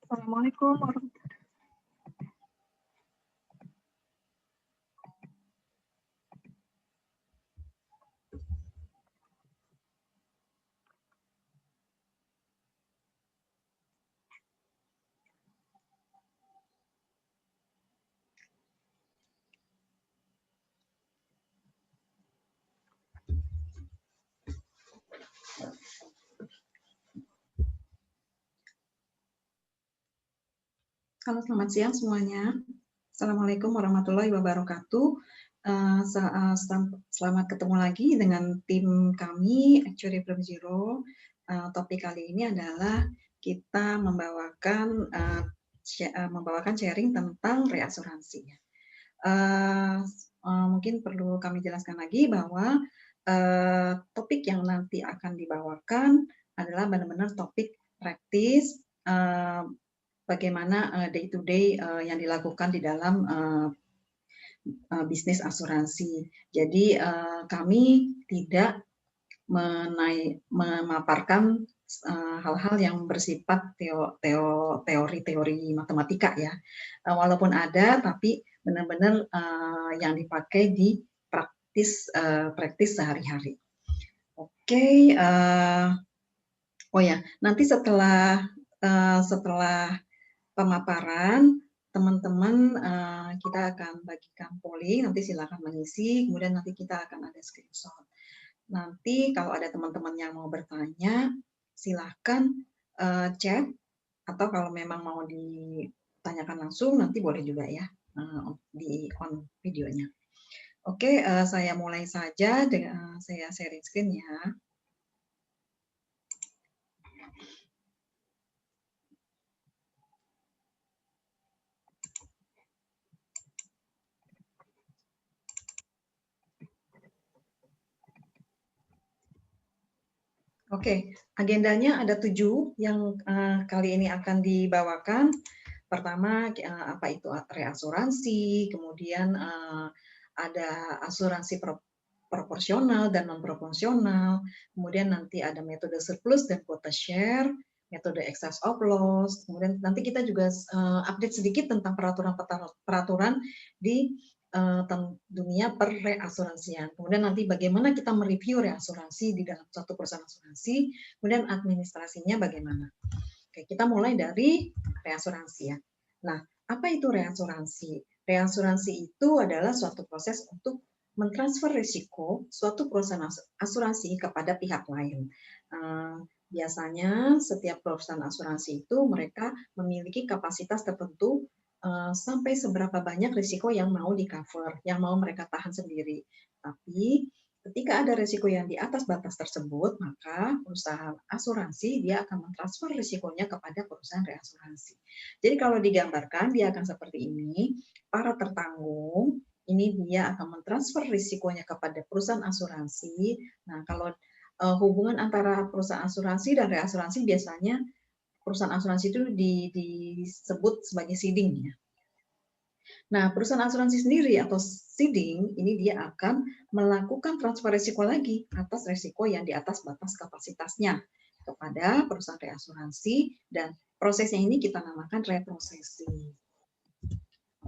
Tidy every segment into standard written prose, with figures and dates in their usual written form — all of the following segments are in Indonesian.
Assalamualaikum warahmatullahi Halo, selamat siang semuanya. Assalamualaikum warahmatullahi wabarakatuh. Selamat ketemu lagi dengan tim kami, Actuary from Zero. Topik kali ini adalah kita membawakan sharing tentang reasuransi. Mungkin perlu kami jelaskan lagi bahwa topik yang nanti akan dibawakan adalah benar-benar topik praktis, bagaimana day to day yang dilakukan di dalam bisnis asuransi. Jadi kami tidak memaparkan hal-hal yang bersifat teori-teori matematika ya. Walaupun ada, tapi benar-benar yang dipakai di praktis sehari-hari. Oke, oh ya, nanti setelah pemaparan, teman-teman kita akan bagikan polling, nanti silakan mengisi, kemudian nanti kita akan ada screenshot. Nanti kalau ada teman-teman yang mau bertanya, silahkan chat, atau kalau memang mau ditanyakan langsung, nanti boleh juga ya di on videonya. Oke, saya mulai saja dengan saya sharing screen ya. Oke, agendanya ada 7 yang kali ini akan dibawakan. Pertama, apa itu reasuransi, kemudian ada asuransi proporsional dan non-proporsional, kemudian nanti ada metode surplus dan quota share, metode excess of loss, kemudian nanti kita juga update sedikit tentang peraturan di dunia perreasuransian. Kemudian nanti bagaimana kita mereview reasuransi di dalam suatu perusahaan asuransi, kemudian administrasinya bagaimana. Oke, kita mulai dari reasuransi ya. Nah, apa itu reasuransi? Reasuransi itu adalah suatu proses untuk mentransfer risiko suatu perusahaan asuransi kepada pihak lain. Biasanya setiap perusahaan asuransi itu mereka memiliki kapasitas tertentu sampai seberapa banyak risiko yang mau di-cover, yang mau mereka tahan sendiri. Tapi ketika ada risiko yang di atas batas tersebut, maka perusahaan asuransi dia akan mentransfer risikonya kepada perusahaan reasuransi. Jadi kalau digambarkan, dia akan seperti ini, para tertanggung, ini dia akan mentransfer risikonya kepada perusahaan asuransi. Nah, kalau hubungan antara perusahaan asuransi dan reasuransi biasanya perusahaan asuransi itu disebut sebagai seeding ya. Nah, perusahaan asuransi sendiri atau seeding ini dia akan melakukan transfer risiko lagi atas risiko yang di atas batas kapasitasnya kepada perusahaan reasuransi, dan prosesnya ini kita namakan retrosesi.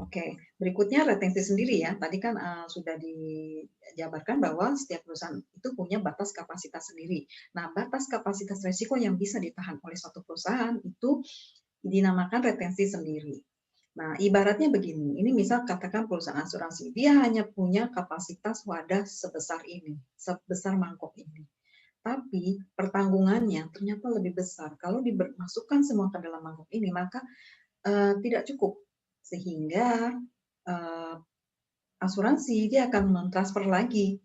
Oke, berikutnya retensi sendiri ya. Tadi kan sudah dijabarkan bahwa setiap perusahaan itu punya batas kapasitas sendiri. Nah, batas kapasitas risiko yang bisa ditahan oleh suatu perusahaan itu dinamakan retensi sendiri. Nah, ibaratnya begini, ini misal katakan perusahaan asuransi, dia hanya punya kapasitas wadah sebesar ini, sebesar mangkok ini. Tapi pertanggungannya ternyata lebih besar. Kalau dimasukkan semua ke dalam mangkok ini, maka tidak cukup. Sehingga asuransi dia akan mentransfer lagi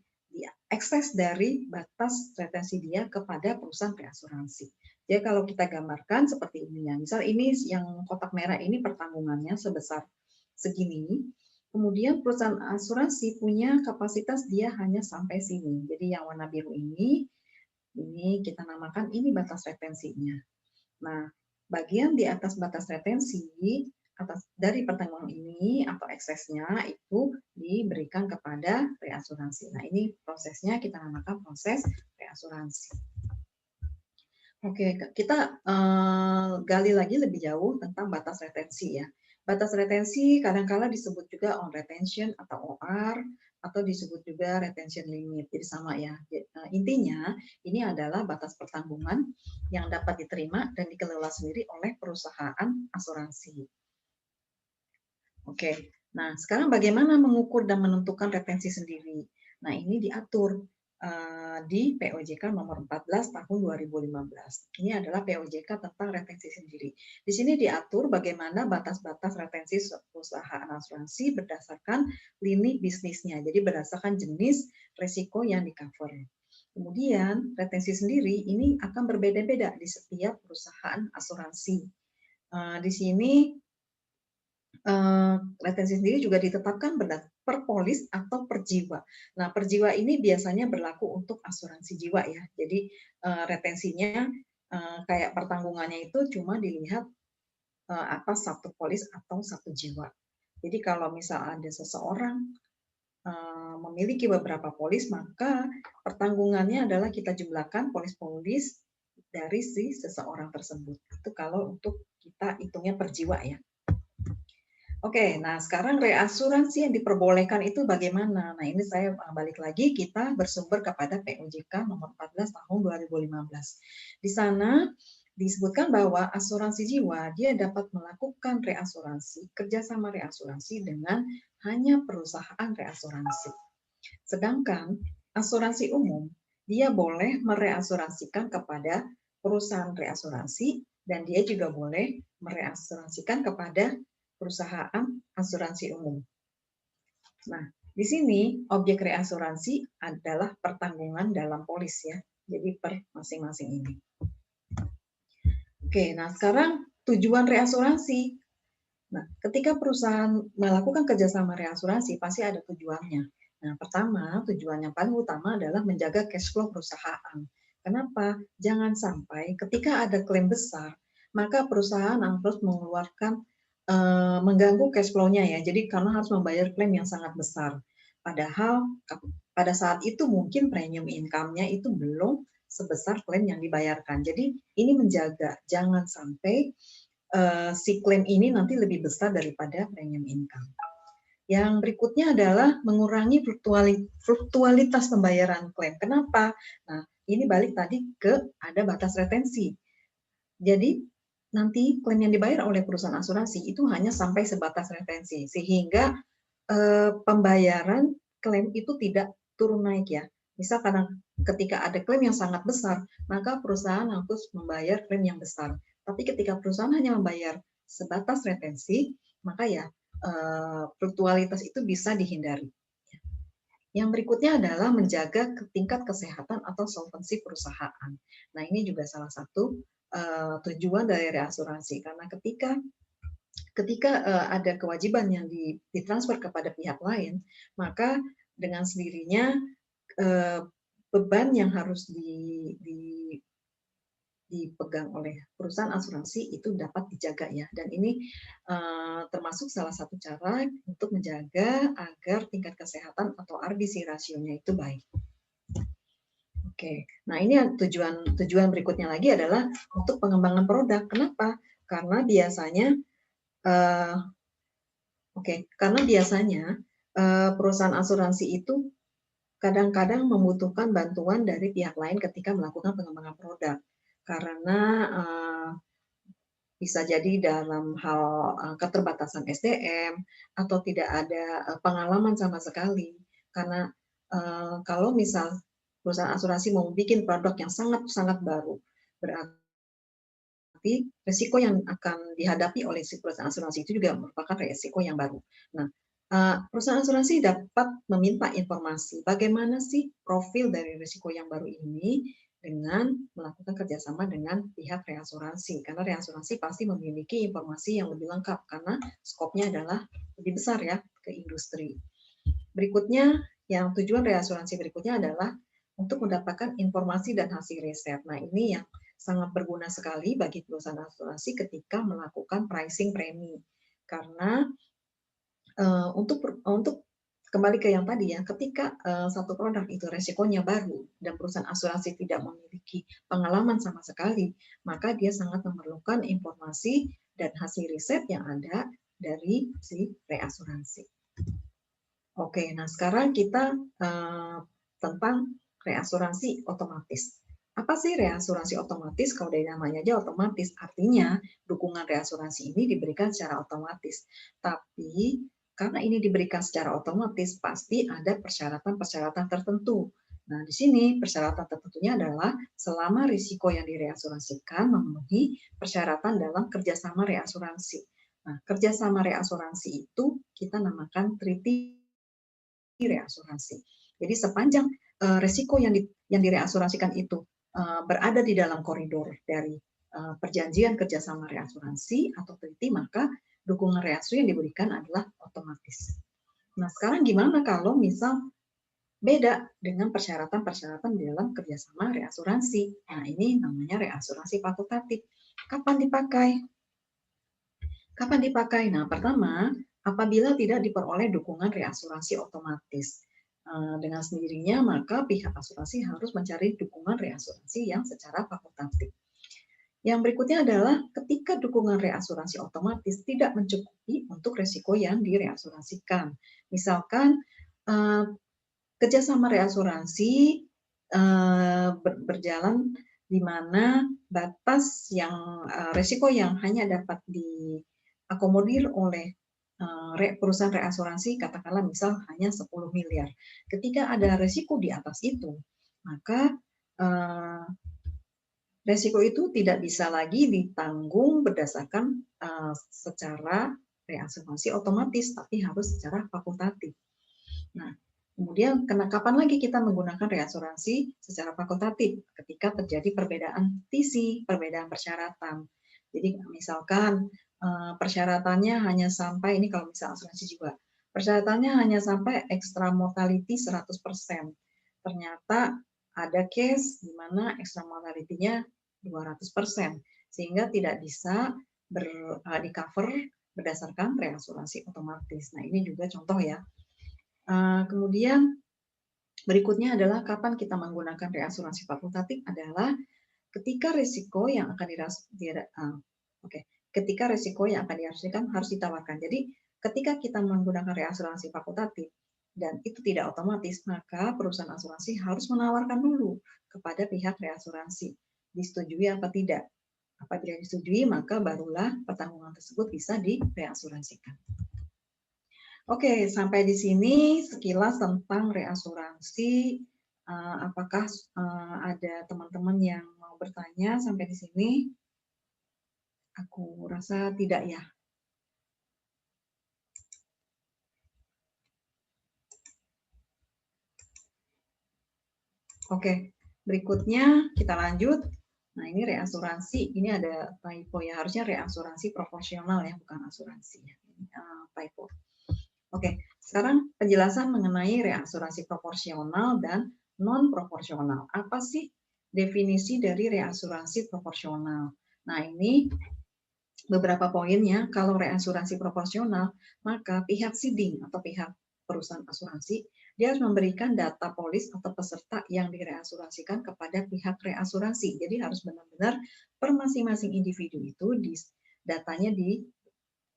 ekses dari batas retensi dia kepada perusahaan reasuransi. Jadi kalau kita gambarkan seperti ini ya, misal ini yang kotak merah ini pertanggungannya sebesar segini, kemudian perusahaan asuransi punya kapasitas dia hanya sampai sini. Jadi yang warna biru ini kita namakan ini batas retensinya. Nah, bagian di atas batas retensi dari pertanggungan ini atau eksesnya itu diberikan kepada reasuransi. Nah, ini prosesnya kita namakan proses reasuransi. Oke, kita gali lagi lebih jauh tentang batas retensi ya. Batas retensi kadang-kala disebut juga on retention atau OR, atau disebut juga retention limit. Jadi sama ya. Intinya ini adalah batas pertanggungan yang dapat diterima dan dikelola sendiri oleh perusahaan asuransi. Oke, nah sekarang bagaimana mengukur dan menentukan retensi sendiri? Nah ini diatur di POJK nomor 14 tahun 2015. Ini adalah POJK tentang retensi sendiri. Di sini diatur bagaimana batas-batas retensi perusahaan asuransi berdasarkan lini bisnisnya. Jadi berdasarkan jenis resiko yang di-cover. Kemudian retensi sendiri ini akan berbeda-beda di setiap perusahaan asuransi. Di sini retensi sendiri juga ditetapkan per polis atau per jiwa. Nah, per jiwa ini biasanya berlaku untuk asuransi jiwa ya. Jadi retensinya kayak pertanggungannya itu cuma dilihat atas satu polis atau satu jiwa. Jadi kalau misal ada seseorang memiliki beberapa polis, maka pertanggungannya adalah kita jumlahkan polis-polis dari si seseorang tersebut. Itu kalau untuk kita hitungnya per jiwa ya. Oke, nah sekarang reasuransi yang diperbolehkan itu bagaimana? Nah ini saya balik lagi, kita bersumber kepada POJK nomor 14 tahun 2015. Di sana disebutkan bahwa asuransi jiwa dia dapat melakukan reasuransi, kerjasama reasuransi dengan hanya perusahaan reasuransi. Sedangkan asuransi umum dia boleh mereasuransikan kepada perusahaan reasuransi dan dia juga boleh mereasuransikan kepada perusahaan asuransi umum. Nah, di sini objek reasuransi adalah pertanggungan dalam polis ya. Jadi per masing-masing ini. Oke, nah sekarang tujuan reasuransi. Nah, ketika perusahaan melakukan kerjasama reasuransi, pasti ada tujuannya. Nah, pertama, tujuan yang paling utama adalah menjaga cash flow perusahaan. Kenapa? Jangan sampai ketika ada klaim besar, maka perusahaan harus mengeluarkan mengganggu cash flow-nya ya. Jadi karena harus membayar klaim yang sangat besar. Padahal pada saat itu mungkin premium income-nya itu belum sebesar klaim yang dibayarkan. Jadi ini menjaga jangan sampai si klaim ini nanti lebih besar daripada premium income. Yang berikutnya adalah mengurangi fluktualitas pembayaran klaim. Kenapa? Nah, ini balik tadi ke ada batas retensi. Jadi nanti klaim yang dibayar oleh perusahaan asuransi itu hanya sampai sebatas retensi, sehingga pembayaran klaim itu tidak turun naik ya. Misal karena ketika ada klaim yang sangat besar, maka perusahaan harus membayar klaim yang besar. Tapi ketika perusahaan hanya membayar sebatas retensi, maka ya fluktualitas itu bisa dihindari. Yang berikutnya adalah menjaga tingkat kesehatan atau solvensi perusahaan. Nah, ini juga salah satu tujuan dari reasuransi karena ketika ada kewajiban yang ditransfer kepada pihak lain, maka dengan sendirinya beban yang harus dipegang oleh perusahaan asuransi itu dapat dijaga ya. Dan ini termasuk salah satu cara untuk menjaga agar tingkat kesehatan atau RBC rasionya itu baik. Oke, nah ini tujuan berikutnya lagi adalah untuk pengembangan produk. Kenapa? Karena biasanya karena biasanya perusahaan asuransi itu kadang-kadang membutuhkan bantuan dari pihak lain ketika melakukan pengembangan produk. Karena bisa jadi dalam hal keterbatasan SDM atau tidak ada pengalaman sama sekali. Karena kalau misal perusahaan asuransi mau bikin produk yang sangat-sangat baru, berarti risiko yang akan dihadapi oleh si perusahaan asuransi itu juga merupakan risiko yang baru. Nah, perusahaan asuransi dapat meminta informasi bagaimana sih profil dari risiko yang baru ini dengan melakukan kerjasama dengan pihak reasuransi. Karena reasuransi pasti memiliki informasi yang lebih lengkap karena skopnya adalah lebih besar ya ke industri. Berikutnya, yang tujuan reasuransi berikutnya adalah untuk mendapatkan informasi dan hasil riset. Nah, ini yang sangat berguna sekali bagi perusahaan asuransi ketika melakukan pricing premi. Karena untuk kembali ke yang tadi ya, ketika satu produk itu resikonya baru dan perusahaan asuransi tidak memiliki pengalaman sama sekali, maka dia sangat memerlukan informasi dan hasil riset yang ada dari si reasuransi. Oke, nah sekarang kita tentang reasuransi otomatis. Apa sih reasuransi otomatis? Kalau dari namanya aja otomatis, artinya dukungan reasuransi ini diberikan secara otomatis. Tapi karena ini diberikan secara otomatis, pasti ada persyaratan-persyaratan tertentu. Nah, di sini persyaratan tertentunya adalah selama risiko yang direasuransikan memenuhi persyaratan dalam kerjasama reasuransi. Nah, kerjasama reasuransi itu kita namakan treaty reasuransi. Jadi sepanjang risiko yang direasuransikan itu berada di dalam koridor dari perjanjian kerjasama reasuransi atau treaty, maka dukungan reasu yang diberikan adalah otomatis. Nah, sekarang gimana kalau misal beda dengan persyaratan-persyaratan di dalam kerjasama reasuransi? Nah, ini namanya reasuransi fakultatif. Kapan dipakai? Kapan dipakai? Nah, pertama, apabila tidak diperoleh dukungan reasuransi otomatis. Dengan sendirinya, maka pihak asuransi harus mencari dukungan reasuransi yang secara fakultatif. Yang berikutnya adalah ketika dukungan reasuransi otomatis tidak mencukupi untuk risiko yang direasuransikan. Misalkan kerjasama reasuransi berjalan di mana batas yang risiko yang hanya dapat diakomodir oleh perusahaan reasuransi katakanlah misal hanya 10 miliar. Ketika ada risiko di atas itu, maka risiko itu tidak bisa lagi ditanggung berdasarkan secara reasuransi otomatis, tapi harus secara fakultatif. Nah, kemudian kapan lagi kita menggunakan reasuransi secara fakultatif? Ketika terjadi perbedaan visi, perbedaan persyaratan. Jadi misalkan persyaratannya hanya sampai, ini kalau misal asuransi juga, persyaratannya hanya sampai extra mortality 100%. Ternyata ada case di mana extra mortality-nya 200%, sehingga tidak bisa di-cover berdasarkan reasuransi otomatis. Nah, ini juga contoh ya. Kemudian berikutnya adalah kapan kita menggunakan reasuransi fakultatif adalah ketika risiko yang akan ketika risiko yang akan diasuransikan harus ditawarkan. Jadi ketika kita menggunakan reasuransi fakultatif dan itu tidak otomatis, maka perusahaan asuransi harus menawarkan dulu kepada pihak reasuransi disetujui apa tidak. Apabila disetujui, maka barulah pertanggungan tersebut bisa direasuransikan. Oke, sampai di sini sekilas tentang reasuransi. Apakah ada teman-teman yang mau bertanya sampai di sini? Aku rasa tidak ya. Oke, berikutnya kita lanjut. Nah, ini reasuransi. Ini ada typo ya. Harusnya reasuransi proporsional ya, bukan asuransi. Typo. Oke, sekarang penjelasan mengenai reasuransi proporsional dan non-proporsional. Apa sih definisi dari reasuransi proporsional? Nah, ini beberapa poinnya. Kalau reasuransi proporsional, maka pihak seeding atau pihak perusahaan asuransi, dia harus memberikan data polis atau peserta yang direasuransikan kepada pihak reasuransi. Jadi harus benar-benar per masing-masing individu itu datanya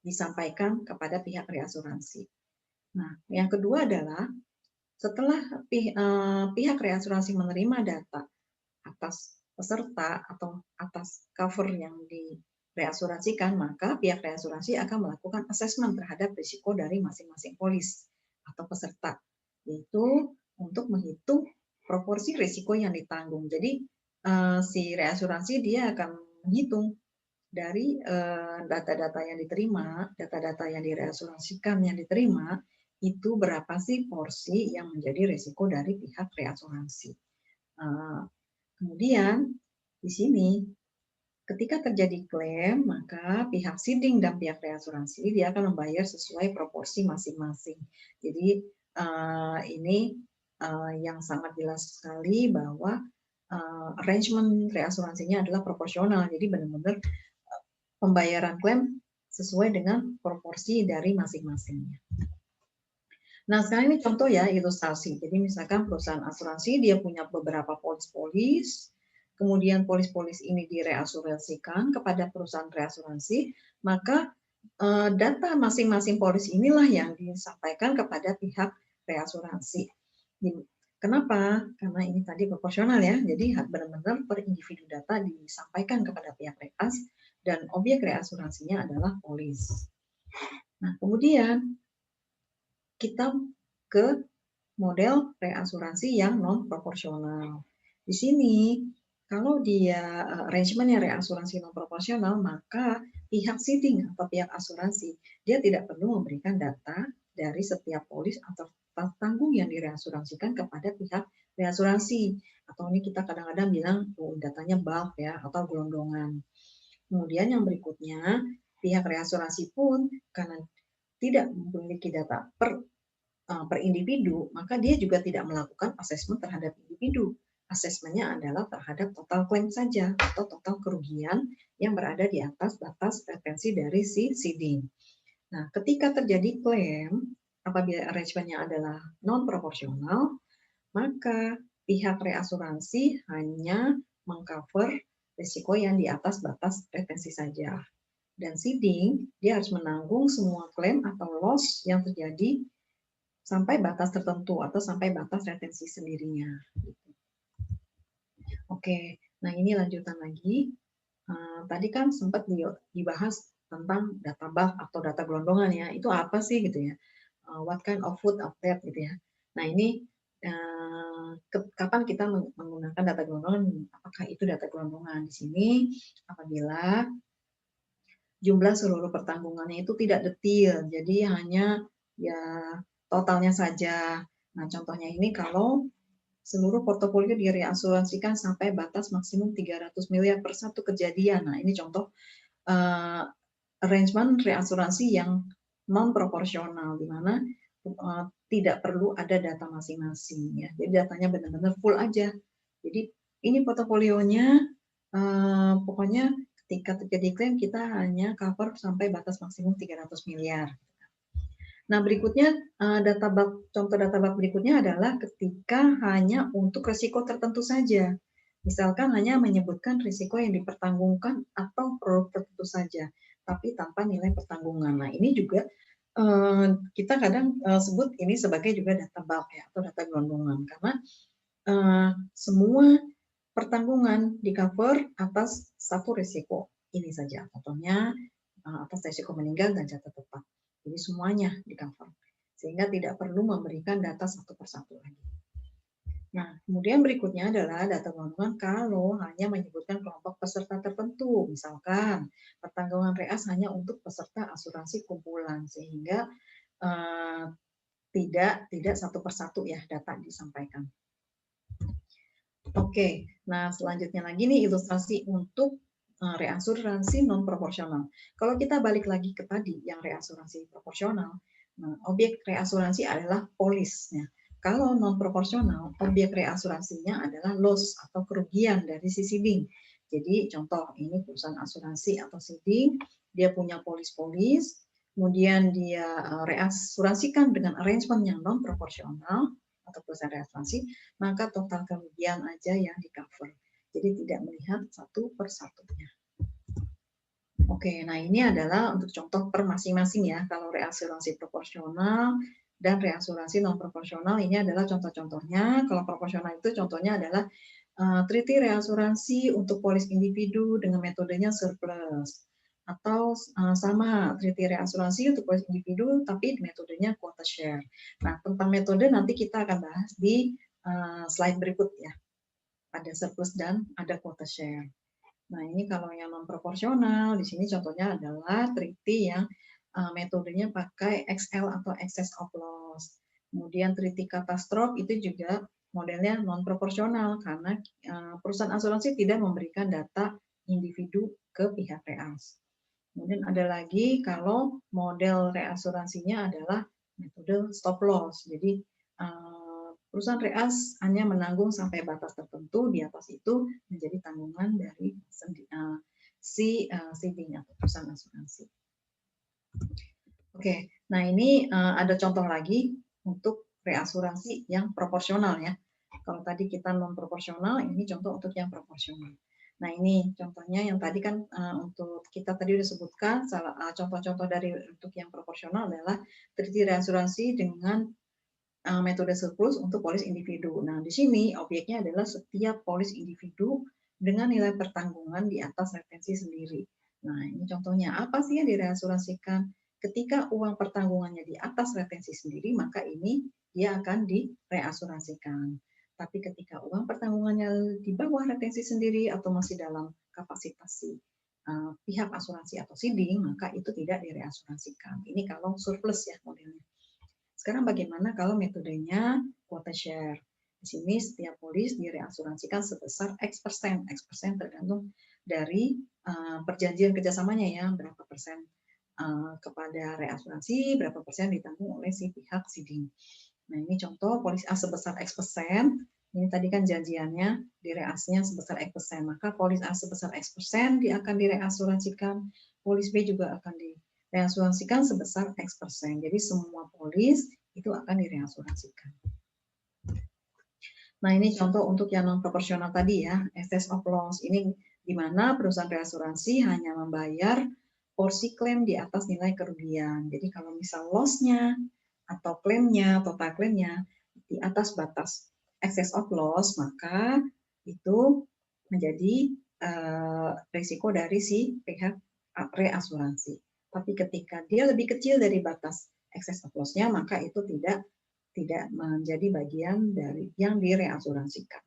disampaikan kepada pihak reasuransi. Nah, yang kedua adalah setelah pihak reasuransi menerima data atas peserta atau atas cover yang direasuransikan, maka pihak reasuransi akan melakukan asesmen terhadap risiko dari masing-masing polis atau peserta, yaitu untuk menghitung proporsi risiko yang ditanggung. Jadi si reasuransi dia akan menghitung dari data-data yang diterima, data-data yang direasuransikan yang diterima, itu berapa sih porsi yang menjadi risiko dari pihak reasuransi. Kemudian di sini ketika terjadi klaim, maka pihak seeding dan pihak reasuransi dia akan membayar sesuai proporsi masing-masing. Jadi ini yang sangat jelas sekali bahwa arrangement reasuransinya adalah proporsional. Jadi benar-benar pembayaran klaim sesuai dengan proporsi dari masing-masingnya. Nah, sekarang ini contoh ya, ilustrasi. Jadi misalkan perusahaan asuransi dia punya beberapa polis-polis, kemudian polis-polis ini direasuransikan kepada perusahaan reasuransi, maka data masing-masing polis inilah yang disampaikan kepada pihak reasuransi. Kenapa? Karena ini tadi proporsional ya, jadi benar-benar per individu data disampaikan kepada pihak reas dan objek reasuransinya adalah polis. Nah, kemudian kita ke model reasuransi yang non proporsional. Di sini kalau dia arrangementnya reasuransi non proporsional, maka pihak seeding atau pihak asuransi dia tidak perlu memberikan data dari setiap polis atau tanggung yang direasuransikan kepada pihak reasuransi. Atau ini kita kadang-kadang bilang datanya bulk ya atau gelondongan. Kemudian yang berikutnya, pihak reasuransi pun karena tidak memiliki data per individu, maka dia juga tidak melakukan asesmen terhadap individu. Asesmennya adalah terhadap total klaim saja atau total kerugian yang berada di atas batas referensi dari si seeding. Nah, ketika terjadi klaim, apabila arrangementnya adalah non proporsional, maka pihak reasuransi hanya mengcover risiko yang di atas batas referensi saja. Dan seeding, dia harus menanggung semua klaim atau loss yang terjadi sampai batas tertentu atau sampai batas retensi sendirinya. Oke, nah ini lanjutan lagi. Tadi kan sempat dibahas tentang data bulk atau data gelondongan ya. Itu apa sih gitu ya? What kind of food update gitu ya. Nah ini kapan kita menggunakan data gelondongan? Apakah itu data gelondongan? Di sini apabila jumlah seluruh pertanggungannya itu tidak detil, jadi hanya ya totalnya saja. Nah, contohnya ini kalau seluruh portofolio direasuransikan sampai batas maksimum 300 miliar per satu kejadian. Nah, ini contoh arrangement reasuransi yang non proporsional, di mana tidak perlu ada data masing-masing ya. Jadi datanya benar-benar full aja. Jadi ini portofolionya pokoknya ketika terjadi klaim kita hanya cover sampai batas maksimum 300 miliar. Nah, berikutnya contoh data bulk berikutnya adalah ketika hanya untuk risiko tertentu saja. Misalkan hanya menyebutkan risiko yang dipertanggungkan atau produk tertentu saja, tapi tanpa nilai pertanggungan. Nah, ini juga kita kadang sebut ini sebagai juga data bulk ya, atau data gelondongan, karena semua pertanggungan di cover atas satu risiko ini saja. Contohnya atas risiko meninggal dan jatuh tempat. Jadi semuanya di cover. Sehingga tidak perlu memberikan data satu persatu lagi. Nah, kemudian berikutnya adalah data gelondongan kalau hanya menyebutkan kelompok peserta tertentu. Misalkan pertanggungan reas hanya untuk peserta asuransi kumpulan, sehingga tidak satu persatu ya data disampaikan. Oke, nah selanjutnya lagi nih ilustrasi untuk reasuransi non proporsional. Kalau kita balik lagi ke tadi yang reasuransi proporsional, nah, objek reasuransi adalah polisnya. Kalau non proporsional, objek reasuransinya adalah loss atau kerugian dari si seeding. Jadi contoh ini perusahaan asuransi atau seeding, dia punya polis-polis, kemudian dia reasuransikan dengan arrangement yang non proporsional atau perusahaan reasuransi, maka total kerugian aja yang di cover. Jadi tidak melihat satu persatunya. Oke, nah ini adalah untuk contoh per masing-masing ya. Kalau reasuransi proporsional dan reasuransi non proporsional ini adalah contoh-contohnya. Kalau proporsional itu contohnya adalah treaty reasuransi untuk polis individu dengan metodenya surplus. Atau sama treaty reasuransi untuk polis individu tapi metodenya quota share. Nah, tentang metode nanti kita akan bahas di slide berikut ya. Ada surplus dan ada quota share. Nah, ini kalau yang non proporsional, di sini contohnya adalah treaty yang metodenya pakai XL atau excess of loss. Kemudian treaty katastrof itu juga modelnya non proporsional karena perusahaan asuransi tidak memberikan data individu ke pihak reas. Kemudian ada lagi kalau model reasuransinya adalah metode stop loss. Jadi perusahaan reas hanya menanggung sampai batas tertentu, di atas itu menjadi tanggungan dari si seeding atau perusahaan asuransi. Oke, nah ini ada contoh lagi untuk reasuransi yang proporsional ya. Kalau tadi kita non proporsional, ini contoh untuk yang proporsional. Nah ini contohnya yang tadi kan untuk kita tadi udah sebutkan contoh-contoh dari untuk yang proporsional adalah treaty reasuransi dengan metode surplus untuk polis individu. Nah di sini objeknya adalah setiap polis individu dengan nilai pertanggungan di atas retensi sendiri. Nah ini contohnya apa sih yang direasuransikan? Ketika uang pertanggungannya di atas retensi sendiri, maka ini dia akan direasuransikan. Tapi ketika uang pertanggungannya di bawah retensi sendiri atau masih dalam kapasitas pihak asuransi atau seeding, maka itu tidak direasuransikan. Ini kalau surplus ya modelnya. Sekarang bagaimana kalau metodenya quota share? Di sini setiap polis direasuransikan sebesar X%. X% tergantung dari perjanjian kerjasamanya ya, berapa persen kepada reasuransi, berapa persen ditanggung oleh si pihak seeding. Nah, ini contoh polis A sebesar X%. Ini tadi kan janjiannya direasnya sebesar X%. Maka polis A sebesar X% dia akan direasuransikan. Polis B juga akan direasuransikan sebesar X%. Jadi semua polis itu akan direasuransikan. Nah, ini contoh untuk yang non proporsional tadi ya, excess of loss. Ini di mana perusahaan reasuransi hanya membayar porsi klaim di atas nilai kerugian. Jadi kalau misal loss-nya atau klaimnya, total klaimnya di atas batas excess of loss, maka itu menjadi risiko dari si pihak reasuransi. Tapi ketika dia lebih kecil dari batas excess of loss-nya, maka itu tidak menjadi bagian dari yang direasuransikan.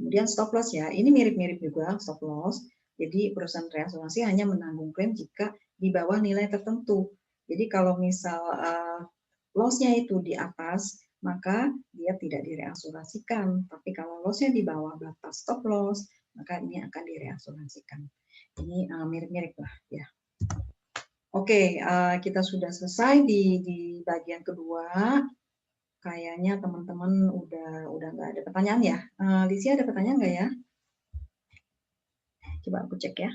Kemudian stop loss ya, ini mirip-mirip juga stop loss. Jadi perusahaan reasuransi hanya menanggung klaim jika di bawah nilai tertentu. Jadi kalau misal loss-nya itu di atas, maka dia tidak direasuransikan. Tapi kalau loss-nya di bawah batas stop loss, maka ini akan direasuransikan. Ini mirip-mirip lah ya. Oke, kita sudah selesai di bagian kedua. Kayaknya teman-teman udah nggak ada pertanyaan ya. Lisi ada pertanyaan nggak ya? Coba aku cek ya.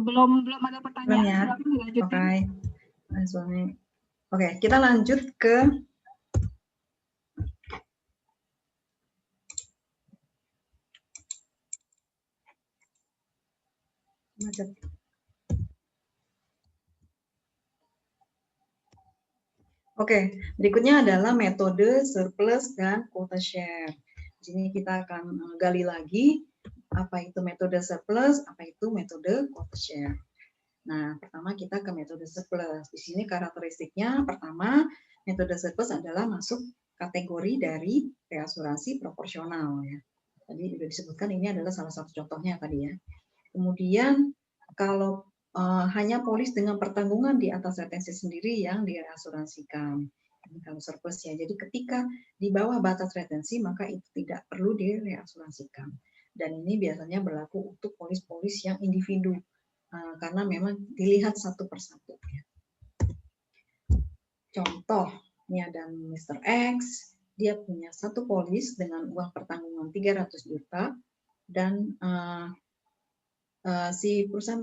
Belum ada pertanyaan. Belum ya? Oke, kita lanjut ke Oke, berikutnya adalah metode surplus dan quota share. Di sini kita akan gali lagi apa itu metode surplus, apa itu metode quota share. Nah, pertama kita ke metode surplus. Di sini karakteristiknya pertama, metode surplus adalah masuk kategori dari reasuransi proporsional ya. Tadi sudah disebutkan ini adalah salah satu contohnya tadi ya. Kemudian kalau hanya polis dengan pertanggungan di atas retensi sendiri yang direasuransikan. Ini kalau surplus ya. Jadi ketika di bawah batas retensi maka itu tidak perlu direasuransikan. Dan ini biasanya berlaku untuk polis-polis yang individu karena memang dilihat satu persatu. Contoh, ini ada Mr. X, dia punya satu polis dengan uang pertanggungan 300 juta dan si perusahaan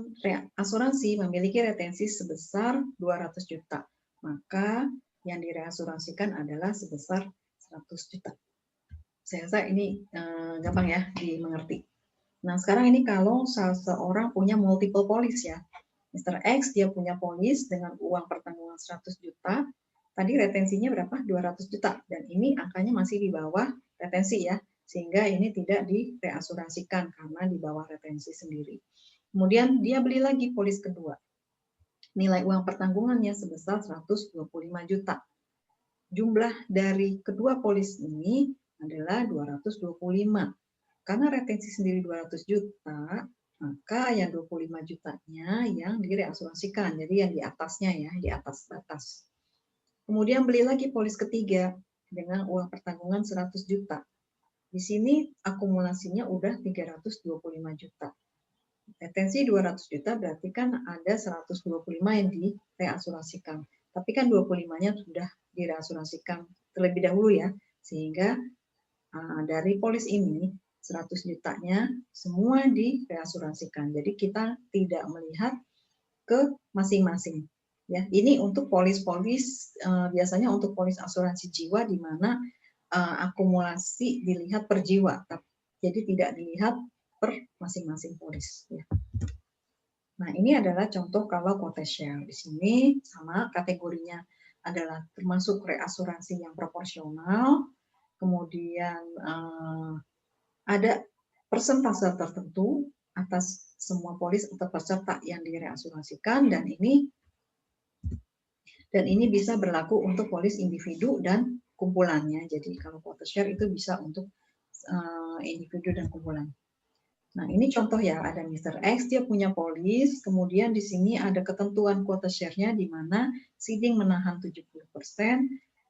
asuransi memiliki retensi sebesar 200 juta. Maka yang direasuransikan adalah sebesar 100 juta. Saya rasa ini gampang ya dimengerti. Nah, sekarang ini kalau seseorang punya multiple polis ya. Mr. X dia punya polis dengan uang pertanggungan 100 juta. Tadi retensinya berapa? 200 juta. Dan ini angkanya masih di bawah retensi ya. Sehingga ini tidak direasuransikan karena di bawah retensi sendiri. Kemudian dia beli lagi polis kedua. Nilai uang pertanggungannya sebesar 125 juta. Jumlah dari kedua polis ini adalah 225. Karena retensi sendiri 200 juta, maka yang 25 jutanya yang direasuransikan. Jadi yang di atasnya ya, di atas batas. Kemudian beli lagi polis ketiga dengan uang pertanggungan 100 juta. Di sini akumulasinya udah 325 juta. Retensi 200 juta berarti kan ada 125 yang direasuransikan. Tapi kan 25-nya sudah direasuransikan terlebih dahulu ya. Sehingga dari polis ini 100 jutanya semua direasuransikan. Jadi kita tidak melihat ke masing-masing. Ya, ini untuk polis-polis biasanya untuk polis asuransi jiwa di mana akumulasi dilihat per jiwa, jadi tidak dilihat per masing-masing polis. Ya. Nah, ini adalah contoh kalau quote share. Di sini sama kategorinya adalah termasuk reasuransi yang proporsional, kemudian ada persentase tertentu atas semua polis atau peserta yang direasuransikan, dan ini bisa berlaku untuk polis individu dan kumpulannya. Jadi kalau quote share itu bisa untuk individu dan kumpulan. Nah, ini contoh ya, ada Mr. X, dia punya polis, kemudian di sini ada ketentuan quote share-nya di mana Siding menahan 70%,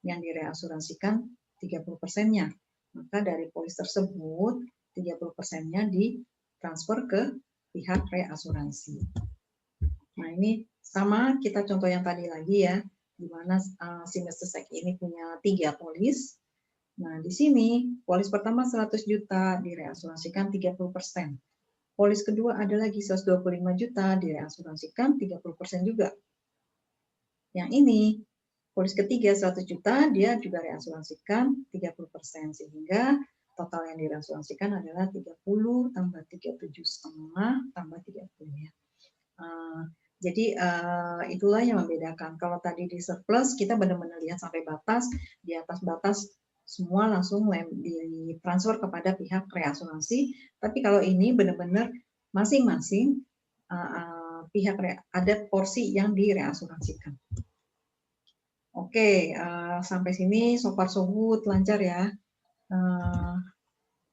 yang direasuransikan 30%-nya. Maka dari polis tersebut, 30%-nya ditransfer ke pihak reasuransi. Nah, ini sama kita contoh yang tadi lagi ya, di mana si Mr. X ini punya 3 polis. Nah, di sini polis pertama 100 juta direasuransikan 30%. Polis kedua ada lagi 125 juta direasuransikan 30% juga. Yang ini polis ketiga 100 juta dia juga reasuransikan 30%, sehingga total yang direasuransikan adalah 30 tambah 37,5 tambah 30 ya. Jadi itulah yang membedakan. Kalau tadi di surplus kita benar-benar lihat sampai batas, di atas batas semua langsung ditransfer kepada pihak reasuransi. Tapi kalau ini benar-benar masing-masing pihak ada porsi yang direasuransikan. Oke, sampai sini so far so good, lancar ya.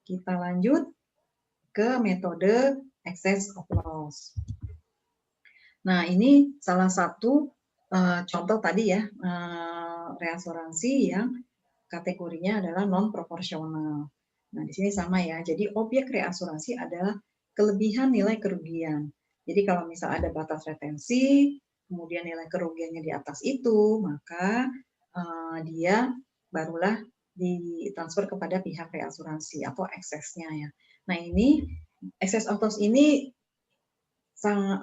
Kita lanjut ke metode excess of loss. Nah, ini salah satu contoh tadi ya, reasuransi yang kategorinya adalah non-proporsional. Nah, di sini sama ya. Jadi, objek reasuransi adalah kelebihan nilai kerugian. Jadi, kalau misal ada batas retensi, kemudian nilai kerugiannya di atas itu, maka dia barulah ditransfer kepada pihak reasuransi atau eksesnya ya. Nah, ini excess of loss ini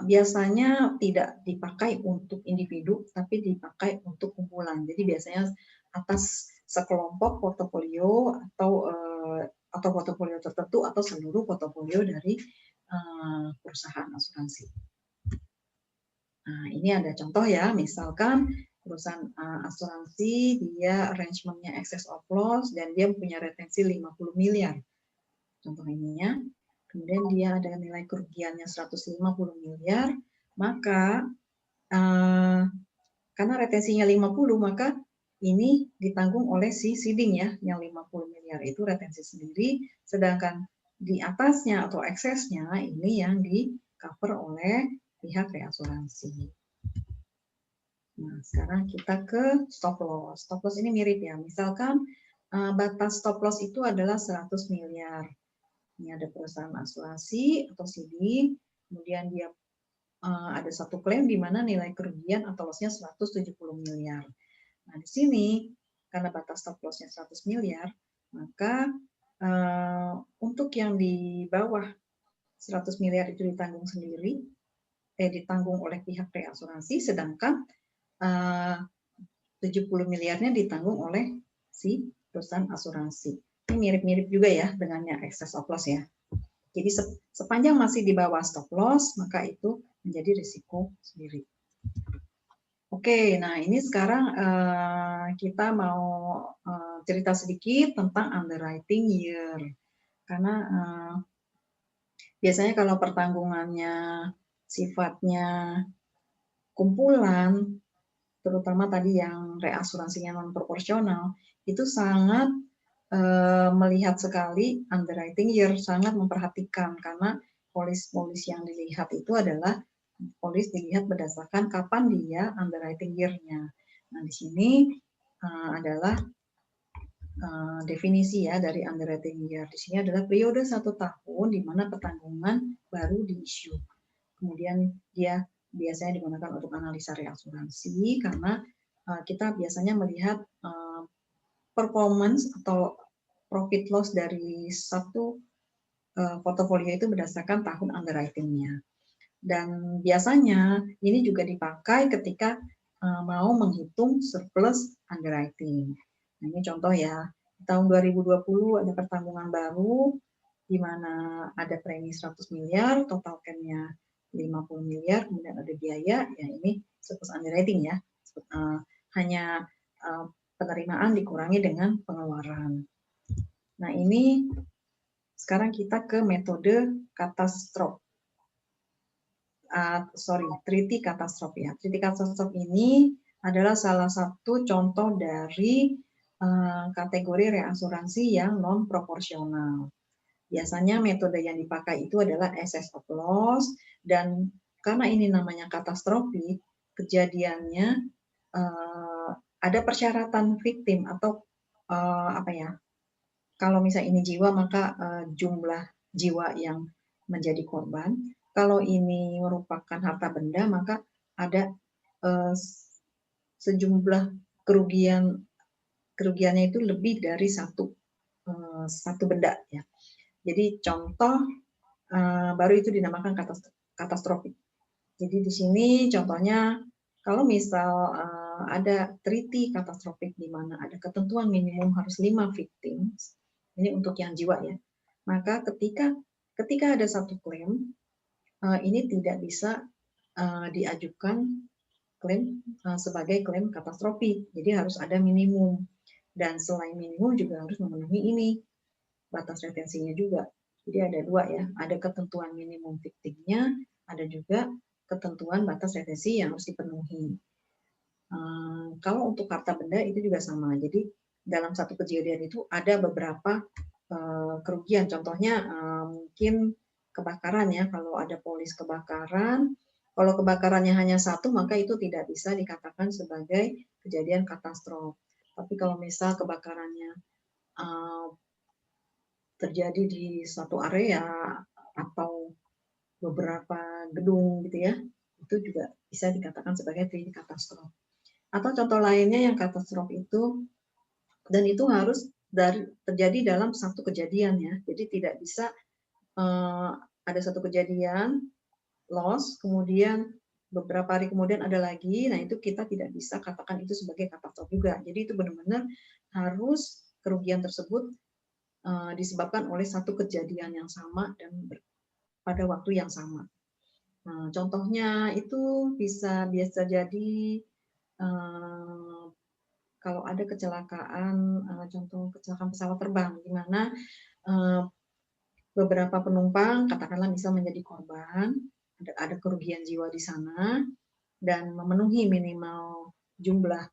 biasanya tidak dipakai untuk individu, tapi dipakai untuk kumpulan. Jadi biasanya atas sekelompok portofolio atau portofolio tertentu atau seluruh portofolio dari perusahaan asuransi. Nah, ini ada contoh ya, misalkan perusahaan asuransi dia arrangementnya excess of loss dan dia punya retensi 50 miliar. Contoh ini ya. Kemudian dia ada nilai kerugiannya 150 miliar, maka karena retensinya 50, maka ini ditanggung oleh si Siding ya, yang 50 miliar itu retensi sendiri, sedangkan di atasnya atau eksesnya ini yang di-cover oleh pihak reasuransi. Nah, sekarang kita ke stop loss. Stop loss ini mirip ya, misalkan batas stop loss itu adalah 100 miliar. Ini ada perusahaan asuransi atau Siding, kemudian dia ada satu klaim di mana nilai kerugian atau loss-nya 170 miliar. Nah, di sini karena batas stop loss-nya 100 miliar, maka untuk yang di bawah 100 miliar itu ditanggung sendiri, ditanggung oleh pihak reasuransi, sedangkan 70 miliarnya ditanggung oleh si perusahaan asuransi. Ini mirip-mirip juga ya dengannya excess of loss ya. Jadi sepanjang masih di bawah stop loss, maka itu menjadi risiko sendiri. Oke, nah ini sekarang kita mau cerita sedikit tentang underwriting year. Karena biasanya kalau pertanggungannya sifatnya kumpulan, terutama tadi yang reasuransinya non proporsional, itu sangat melihat sekali underwriting year, sangat memperhatikan karena polis-polis yang dilihat itu adalah polis dilihat berdasarkan kapan dia underwriting year-nya. Nah, di sini adalah definisi ya dari underwriting year. Di sini adalah periode 1 tahun di mana pertanggungan baru di-issue. Kemudian dia biasanya digunakan untuk analisa reasuransi karena kita biasanya melihat performance atau profit loss dari satu portofolio itu berdasarkan tahun underwriting-nya. Dan biasanya ini juga dipakai ketika mau menghitung surplus underwriting. Nah, ini contoh ya, tahun 2020 ada pertanggungan baru di mana ada premi 100 miliar, total claim-nya 50 miliar, kemudian ada biaya, ya ini surplus underwriting ya. Hanya penerimaan dikurangi dengan pengeluaran. Nah, ini sekarang kita ke metode katastrof. Treaty katastrofi ya. Treaty katastrofi ini adalah salah satu contoh dari kategori reasuransi yang non proporsional. Biasanya metode yang dipakai itu adalah excess of loss, dan karena ini namanya katastrofi, kejadiannya ada persyaratan victim atau apa ya? Kalau misalnya ini jiwa, maka jumlah jiwa yang menjadi korban. Kalau ini merupakan harta benda, maka ada sejumlah kerugiannya itu lebih dari satu benda ya. Jadi contoh baru itu dinamakan katastrofi. Jadi di sini contohnya kalau misal ada treaty katastrofik di mana ada ketentuan minimum harus 5 victims, ini untuk yang jiwa ya. Maka ketika ada satu klaim, ini tidak bisa diajukan klaim sebagai klaim katastrofi. Jadi harus ada minimum. Dan selain minimum juga harus memenuhi ini batas retensinya juga. Jadi ada dua ya, ada ketentuan minimum victimnya, ada juga ketentuan batas retensi yang harus dipenuhi. Kalau untuk harta benda itu juga sama. Jadi dalam satu kejadian itu ada beberapa kerugian. Contohnya mungkin kebakaran ya. Kalau ada polis kebakaran, kalau kebakarannya hanya satu, maka itu tidak bisa dikatakan sebagai kejadian katastrof. Tapi kalau misal kebakarannya terjadi di satu area atau beberapa gedung gitu ya, itu juga bisa dikatakan sebagai treaty katastrof. Atau contoh lainnya yang katastrof itu, dan itu harus terjadi dalam satu kejadian ya. Jadi tidak bisa ada satu kejadian loss, kemudian beberapa hari kemudian ada lagi, nah itu kita tidak bisa katakan itu sebagai katastrof juga. Jadi itu benar-benar harus kerugian tersebut disebabkan oleh satu kejadian yang sama dan pada waktu yang sama. Nah, contohnya itu biasa jadi kalau ada kecelakaan, contoh kecelakaan pesawat terbang, di mana beberapa penumpang katakanlah bisa menjadi korban, ada kerugian jiwa di sana, dan memenuhi minimal jumlah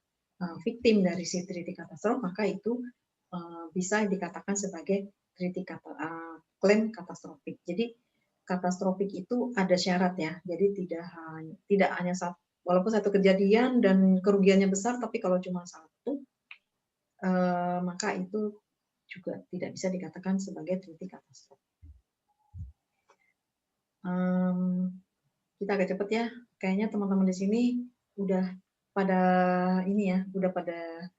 victim dari si treaty katastrof, maka itu bisa dikatakan sebagai klaim katastrofik. Jadi katastrofik itu ada syarat ya, jadi tidak hanya satu, walaupun satu kejadian dan kerugiannya besar, tapi kalau cuma satu, maka itu juga tidak bisa dikatakan sebagai treaty katastrof. Kita agak cepat ya, kayaknya teman-teman di sini udah pada ini ya, udah pada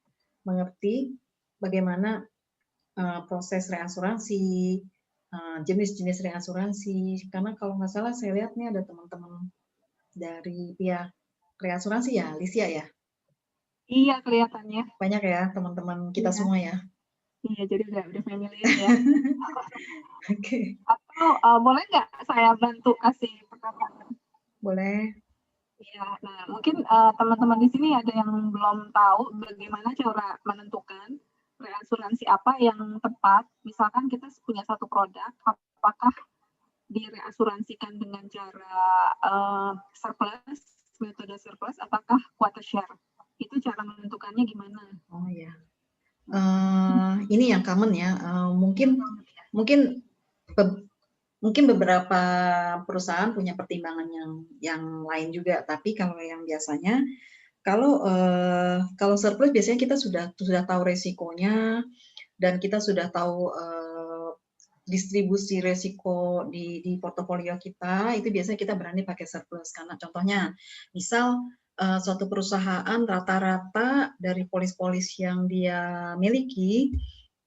mengerti bagaimana proses reasuransi, jenis-jenis reasuransi. Karena kalau nggak salah saya lihat nih ada teman-teman dari pihak reasuransi ya, Alicia ya? Iya, kelihatannya. Banyak ya teman-teman kita semua ya? Iya, jadi udah familiar ya. Oke. Atau boleh nggak saya bantu kasih pertanyaan? Boleh. Iya, nah mungkin teman-teman di sini ada yang belum tahu bagaimana cara menentukan reasuransi apa yang tepat. Misalkan kita punya satu produk, apakah direasuransikan dengan cara surplus, metode surplus, apakah quota share? Itu cara menentukannya gimana? Oh ya, ini yang common ya. Mungkin beberapa perusahaan punya pertimbangan yang lain juga. Tapi kalau yang biasanya, kalau surplus biasanya kita sudah tahu resikonya, dan kita sudah tahu distribusi resiko di portofolio kita, itu biasanya kita berani pakai surplus. Karena contohnya, misal suatu perusahaan rata-rata dari polis-polis yang dia miliki,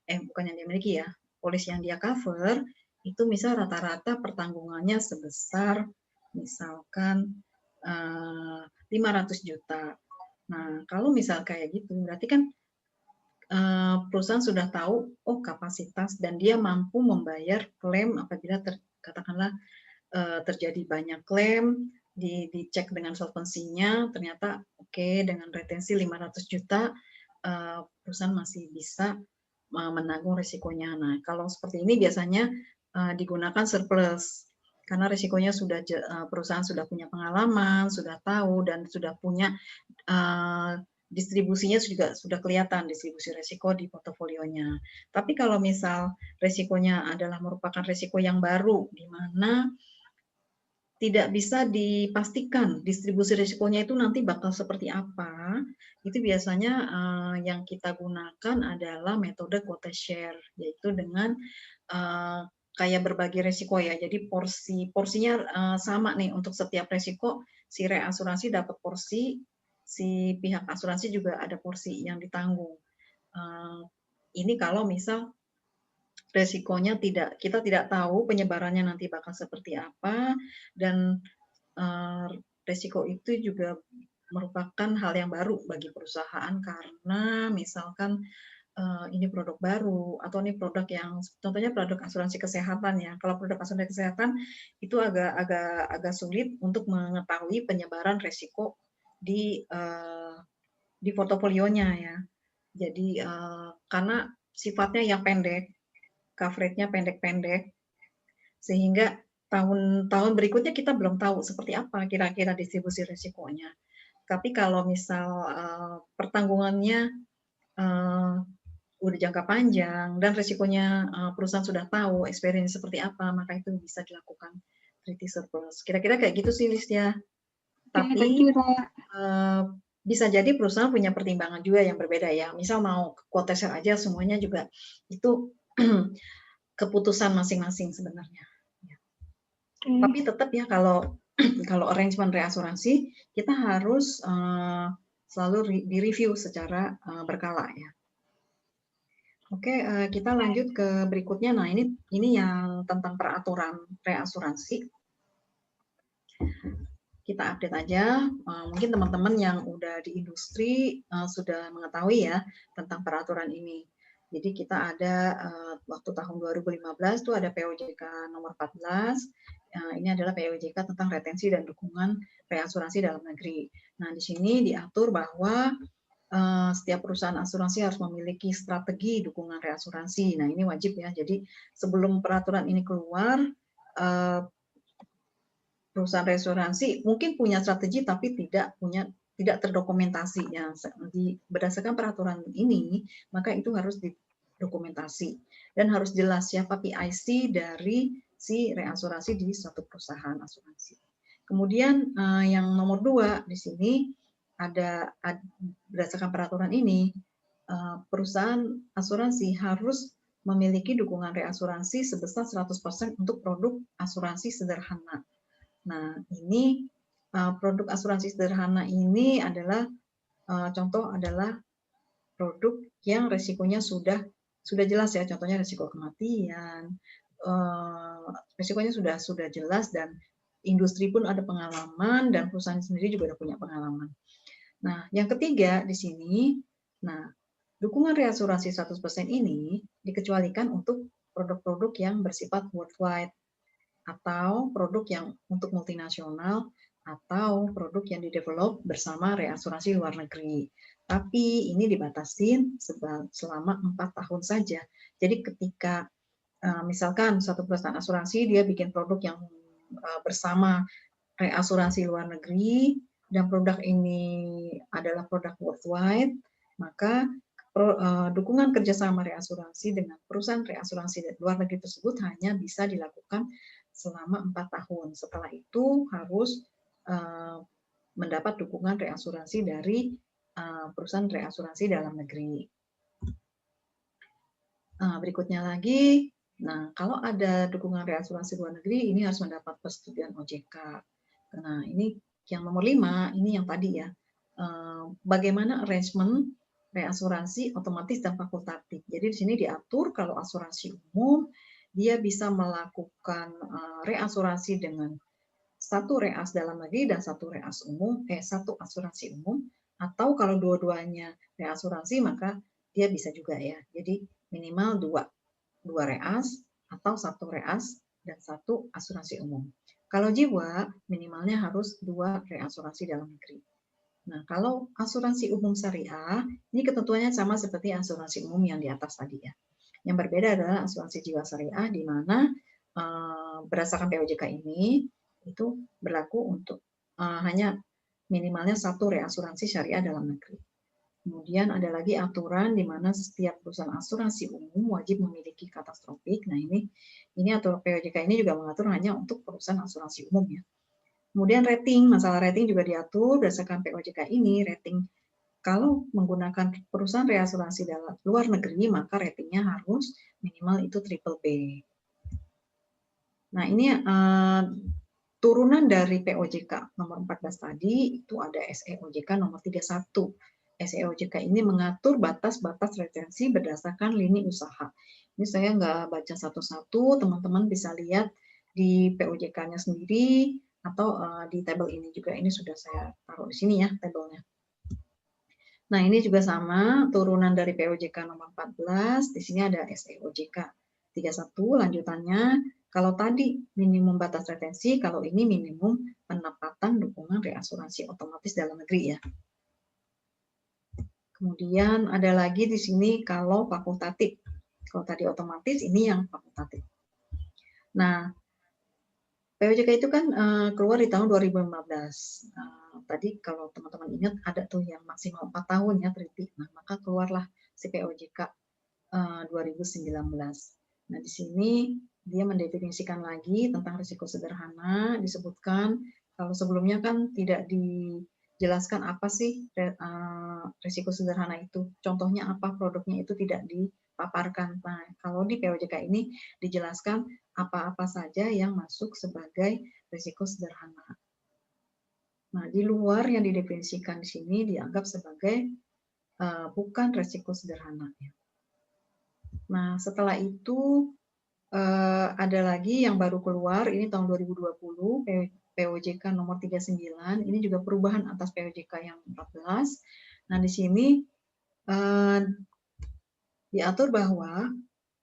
bukan yang dia miliki ya, polis yang dia cover, itu misal rata-rata pertanggungannya sebesar misalkan 500 juta. Nah, kalau misal kayak gitu, berarti kan perusahaan sudah tahu, oh kapasitas, dan dia mampu membayar klaim apabila katakanlah terjadi banyak klaim, dicek dengan solvensinya, ternyata oke, dengan retensi 500 juta, perusahaan masih bisa menanggung risikonya. Nah, kalau seperti ini biasanya digunakan surplus, karena risikonya sudah perusahaan sudah punya pengalaman, sudah tahu, dan sudah punya distribusinya juga sudah kelihatan, distribusi risiko di portofolionya. Tapi kalau misal risikonya adalah merupakan risiko yang baru, di mana tidak bisa dipastikan distribusi risikonya itu nanti bakal seperti apa, itu biasanya yang kita gunakan adalah metode quota share, yaitu dengan kayak berbagi risiko ya. Jadi porsinya sama nih untuk setiap risiko, si reasuransi dapat porsi, si pihak asuransi juga ada porsi yang ditanggung. Ini kalau misal resikonya kita tidak tahu penyebarannya nanti bakal seperti apa, dan resiko itu juga merupakan hal yang baru bagi perusahaan karena misalkan ini produk baru atau ini produk yang contohnya produk asuransi kesehatan ya. Kalau produk asuransi kesehatan itu agak sulit untuk mengetahui penyebaran resiko di portofolionya ya. Jadi karena sifatnya yang pendek, coverage-nya pendek-pendek, sehingga tahun berikutnya kita belum tahu seperti apa kira-kira distribusi risikonya. Tapi kalau misal pertanggungannya udah jangka panjang dan risikonya perusahaan sudah tahu experience seperti apa, maka itu bisa dilakukan treaty surplus. Kira-kira kayak gitu sih Listia. Tapi bisa jadi perusahaan punya pertimbangan juga yang berbeda ya. Misal mau quota share aja semuanya juga itu keputusan masing-masing sebenarnya. Tapi tetap ya kalau arrangement reasuransi kita harus selalu direview secara berkala ya. Oke, kita lanjut ke berikutnya. Nah, ini yang tentang peraturan reasuransi. Kita update aja. Mungkin teman-teman yang udah di industri sudah mengetahui ya tentang peraturan ini. Jadi kita ada waktu tahun 2015 itu ada POJK nomor 14. Ini adalah POJK tentang retensi dan dukungan reasuransi dalam negeri. Nah, di sini diatur bahwa setiap perusahaan asuransi harus memiliki strategi dukungan reasuransi. Nah, ini wajib ya. Jadi sebelum peraturan ini keluar, perusahaan reasuransi mungkin punya strategi tapi tidak terdokumentasi ya. Berdasarkan peraturan ini, maka itu harus didokumentasi dan harus jelas siapa PIC dari si reasuransi di suatu perusahaan asuransi. Kemudian yang nomor 2 di sini ada berdasarkan peraturan ini, perusahaan asuransi harus memiliki dukungan reasuransi sebesar 100% untuk produk asuransi sederhana. Nah, ini produk asuransi sederhana ini adalah contoh adalah produk yang resikonya sudah jelas ya, contohnya resiko kematian, resikonya sudah jelas dan industri pun ada pengalaman dan perusahaan sendiri juga ada punya pengalaman. Nah, yang ketiga di sini, nah dukungan reasuransi 100% ini dikecualikan untuk produk-produk yang bersifat worldwide atau produk yang untuk multinasional atau produk yang didevelop bersama reasuransi luar negeri. Tapi ini dibatasin selama 4 tahun saja. Jadi ketika misalkan satu perusahaan asuransi dia bikin produk yang bersama reasuransi luar negeri dan produk ini adalah produk worldwide, maka dukungan kerjasama reasuransi dengan perusahaan reasuransi luar negeri tersebut hanya bisa dilakukan selama 4 tahun. Setelah itu harus mendapat dukungan reasuransi dari perusahaan reasuransi dalam negeri. Berikutnya lagi, nah kalau ada dukungan reasuransi luar negeri, ini harus mendapat persetujuan OJK. Nah ini yang nomor 5, ini yang tadi ya, bagaimana arrangement reasuransi otomatis dan fakultatif. Jadi di sini diatur kalau asuransi umum dia bisa melakukan reasuransi dengan satu reas dalam negeri dan satu satu asuransi umum, atau kalau dua-duanya reasuransi maka dia bisa juga ya. Jadi minimal dua reas atau satu reas dan satu asuransi umum. Kalau jiwa minimalnya harus dua reasuransi dalam negeri. Nah, kalau asuransi umum syariah, ini ketentuannya sama seperti asuransi umum yang di atas tadi ya. Yang berbeda adalah asuransi jiwa syariah, di mana berdasarkan POJK ini itu berlaku untuk hanya minimalnya satu reasuransi syariah dalam negeri. Kemudian ada lagi aturan di mana setiap perusahaan asuransi umum wajib memiliki katastropik. Nah, ini aturan POJK ini juga mengatur hanya untuk perusahaan asuransi umum ya. Kemudian rating, masalah rating juga diatur berdasarkan POJK ini. Rating kalau menggunakan perusahaan reasuransi dalam luar negeri, maka ratingnya harus minimal itu triple B. Nah, ini turunan dari POJK nomor 14 tadi, itu ada SEOJK nomor 31. SEOJK ini mengatur batas-batas retensi berdasarkan lini usaha. Ini saya nggak baca satu-satu, teman-teman bisa lihat di POJK-nya sendiri, atau di tabel ini juga. Ini sudah saya taruh di sini ya, tabelnya. Nah, ini juga sama, turunan dari POJK nomor 14, di sini ada SEOJK 31, lanjutannya, kalau tadi minimum batas retensi, kalau ini minimum penempatan dukungan reasuransi otomatis dalam negeri ya. Kemudian ada lagi di sini kalau fakultatif. Kalau tadi otomatis, ini yang fakultatif. Nah, POJK itu kan keluar di tahun 2015. Tadi kalau teman-teman ingat ada tuh yang maksimal 4 tahun ya teliti. Nah, maka keluarlah si POJK 2019. Nah, di sini dia mendefinisikan lagi tentang risiko sederhana, disebutkan kalau sebelumnya kan tidak dijelaskan apa sih risiko sederhana itu. Contohnya apa, produknya itu tidak dipaparkan. Nah, kalau di POJK ini dijelaskan apa-apa saja yang masuk sebagai risiko sederhana. Nah, di luar yang didefinisikan di sini dianggap sebagai bukan risiko sederhana. Nah, setelah itu ada lagi yang baru keluar, ini tahun 2020, POJK nomor 39, ini juga perubahan atas POJK yang 14. Nah, di sini diatur bahwa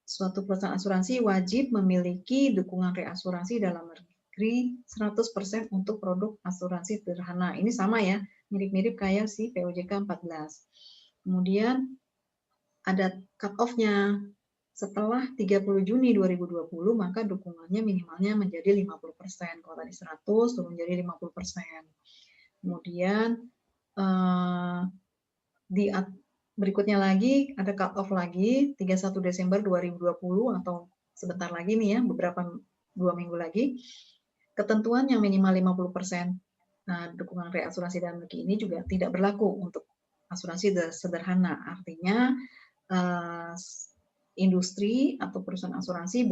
suatu perusahaan asuransi wajib memiliki dukungan reasuransi dalam negeri 100% untuk produk asuransi sederhana. Ini sama ya, mirip-mirip kayak si POJK 14. Kemudian ada cut-off-nya. Setelah 30 Juni 2020, maka dukungannya minimalnya menjadi 50%. Kalau tadi 100, turun jadi 50%. Kemudian berikutnya lagi ada cut off lagi 31 Desember 2020 atau sebentar lagi nih ya, 2 minggu lagi. Ketentuan yang minimal 50% dukungan reasuransi dalam negeri ini juga tidak berlaku untuk asuransi sederhana. Artinya industri atau perusahaan asuransi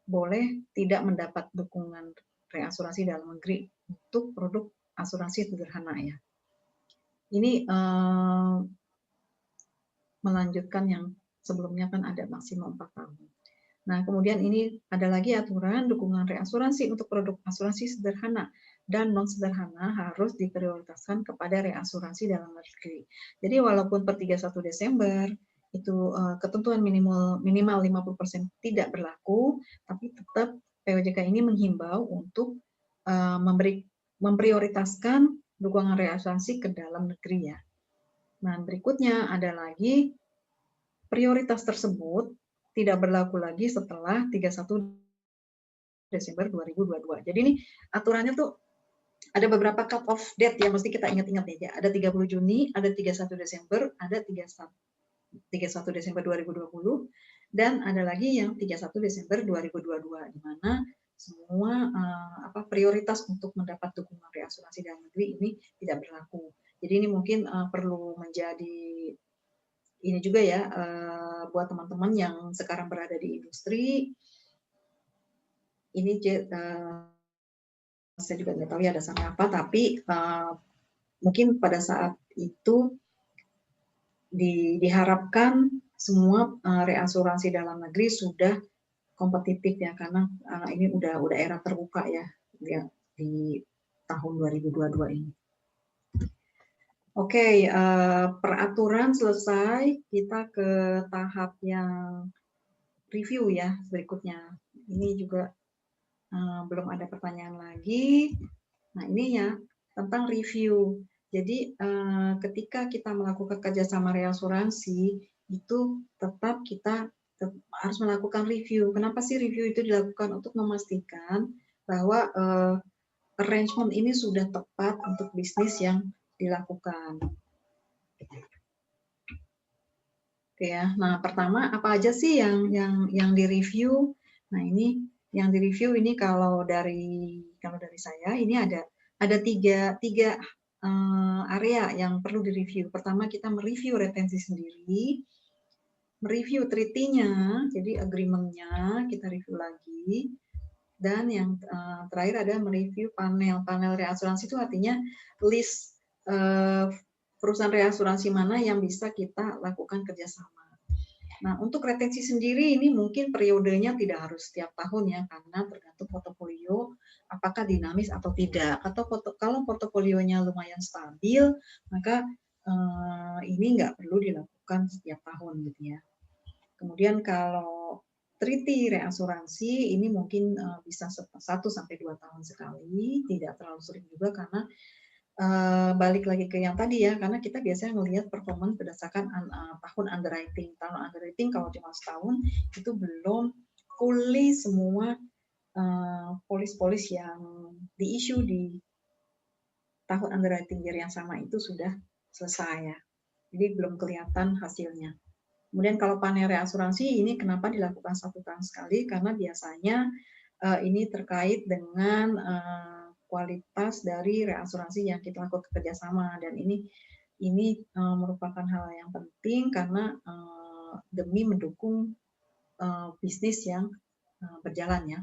boleh tidak mendapat dukungan reasuransi dalam negeri untuk produk asuransi sederhana ya. Ini melanjutkan yang sebelumnya kan ada maksimal 4 tahun. Nah, kemudian ini ada lagi aturan dukungan reasuransi untuk produk asuransi sederhana dan non sederhana harus diprioritaskan kepada reasuransi dalam negeri. Jadi walaupun per 31 Desember itu ketentuan minimal 50% tidak berlaku, tapi tetap POJK ini menghimbau untuk memprioritaskan dukungan reasuransi ke dalam negeri ya. Nah, berikutnya ada lagi prioritas tersebut tidak berlaku lagi setelah 31 Desember 2022. Jadi ini aturannya tuh ada beberapa cut off date yang mesti kita ingat-ingat ya. Ada 30 Juni, ada 31 Desember, ada 31 Desember 2020, dan ada lagi yang 31 Desember 2022, di mana semua prioritas untuk mendapat dukungan reasuransi dalam negeri ini tidak berlaku. Jadi ini mungkin perlu menjadi ini juga ya buat teman-teman yang sekarang berada di industri. Ini saya juga nggak tahu ya dasarnya apa, tapi mungkin pada saat itu diharapkan semua reasuransi dalam negeri sudah kompetitif ya, karena ini udah era terbuka ya. di tahun 2022 ini. Oke, peraturan selesai, kita ke tahap yang review ya berikutnya. Ini juga belum ada pertanyaan lagi. Nah ini ya tentang review. Jadi ketika kita melakukan kerjasama reasuransi itu tetap kita harus melakukan review. Kenapa sih review itu dilakukan? Untuk memastikan bahwa arrangement ini sudah tepat untuk bisnis yang dilakukan. Oke ya. Nah, pertama apa aja sih yang direview? Nah, ini yang direview ini kalau dari saya ini ada tiga area yang perlu direview. Pertama kita mereview retensi sendiri, mereview treaty-nya, jadi agreement-nya kita review lagi. Dan yang terakhir ada mereview panel. Panel reasuransi itu artinya list perusahaan reasuransi mana yang bisa kita lakukan kerjasama. Nah, untuk retensi sendiri ini mungkin periodenya tidak harus setiap tahun ya, karena tergantung portofolio apakah dinamis atau tidak. Atau kalau portofolionya lumayan stabil, maka ini nggak perlu dilakukan setiap tahun gitu ya. Kemudian kalau treaty reasuransi ini mungkin bisa 1 sampai 2 tahun sekali, tidak terlalu sering juga karena balik lagi ke yang tadi ya, karena kita biasanya melihat performance berdasarkan tahun underwriting. Tahun underwriting kalau cuma setahun itu belum fully semua polis-polis yang di-issue di tahun underwriting year yang sama itu sudah selesai ya. Jadi belum kelihatan hasilnya. Kemudian kalau panel reasuransi ini kenapa dilakukan 1 tahun sekali? Karena biasanya ini terkait dengan kualitas dari reasuransi yang kita lakukan kerjasama, dan ini merupakan hal yang penting karena demi mendukung bisnis yang berjalan ya.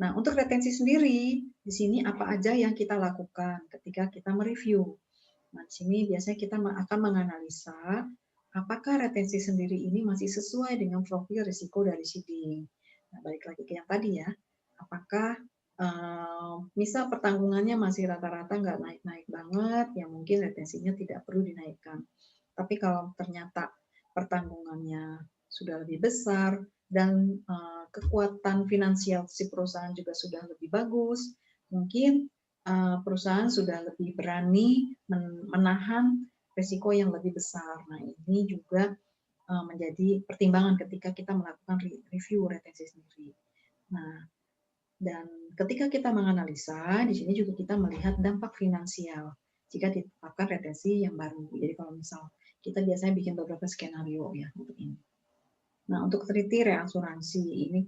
Nah, untuk retensi sendiri di sini apa aja yang kita lakukan ketika kita mereview. Nah, di sini biasanya kita akan menganalisa apakah retensi sendiri ini masih sesuai dengan profil risiko dari seeding. Nah, balik lagi ke yang tadi ya, apakah misal pertanggungannya masih rata-rata nggak naik-naik banget, ya mungkin retensinya tidak perlu dinaikkan. Tapi kalau ternyata pertanggungannya sudah lebih besar dan kekuatan finansial si perusahaan juga sudah lebih bagus, mungkin perusahaan sudah lebih berani menahan risiko yang lebih besar. Nah, ini juga menjadi pertimbangan ketika kita melakukan review retensi sendiri. Nah, dan ketika kita menganalisa, di sini juga kita melihat dampak finansial jika ditetapkan retensi yang baru. Jadi kalau misal kita biasanya bikin beberapa skenario ya untuk ini. Nah, untuk treaty reasuransi ini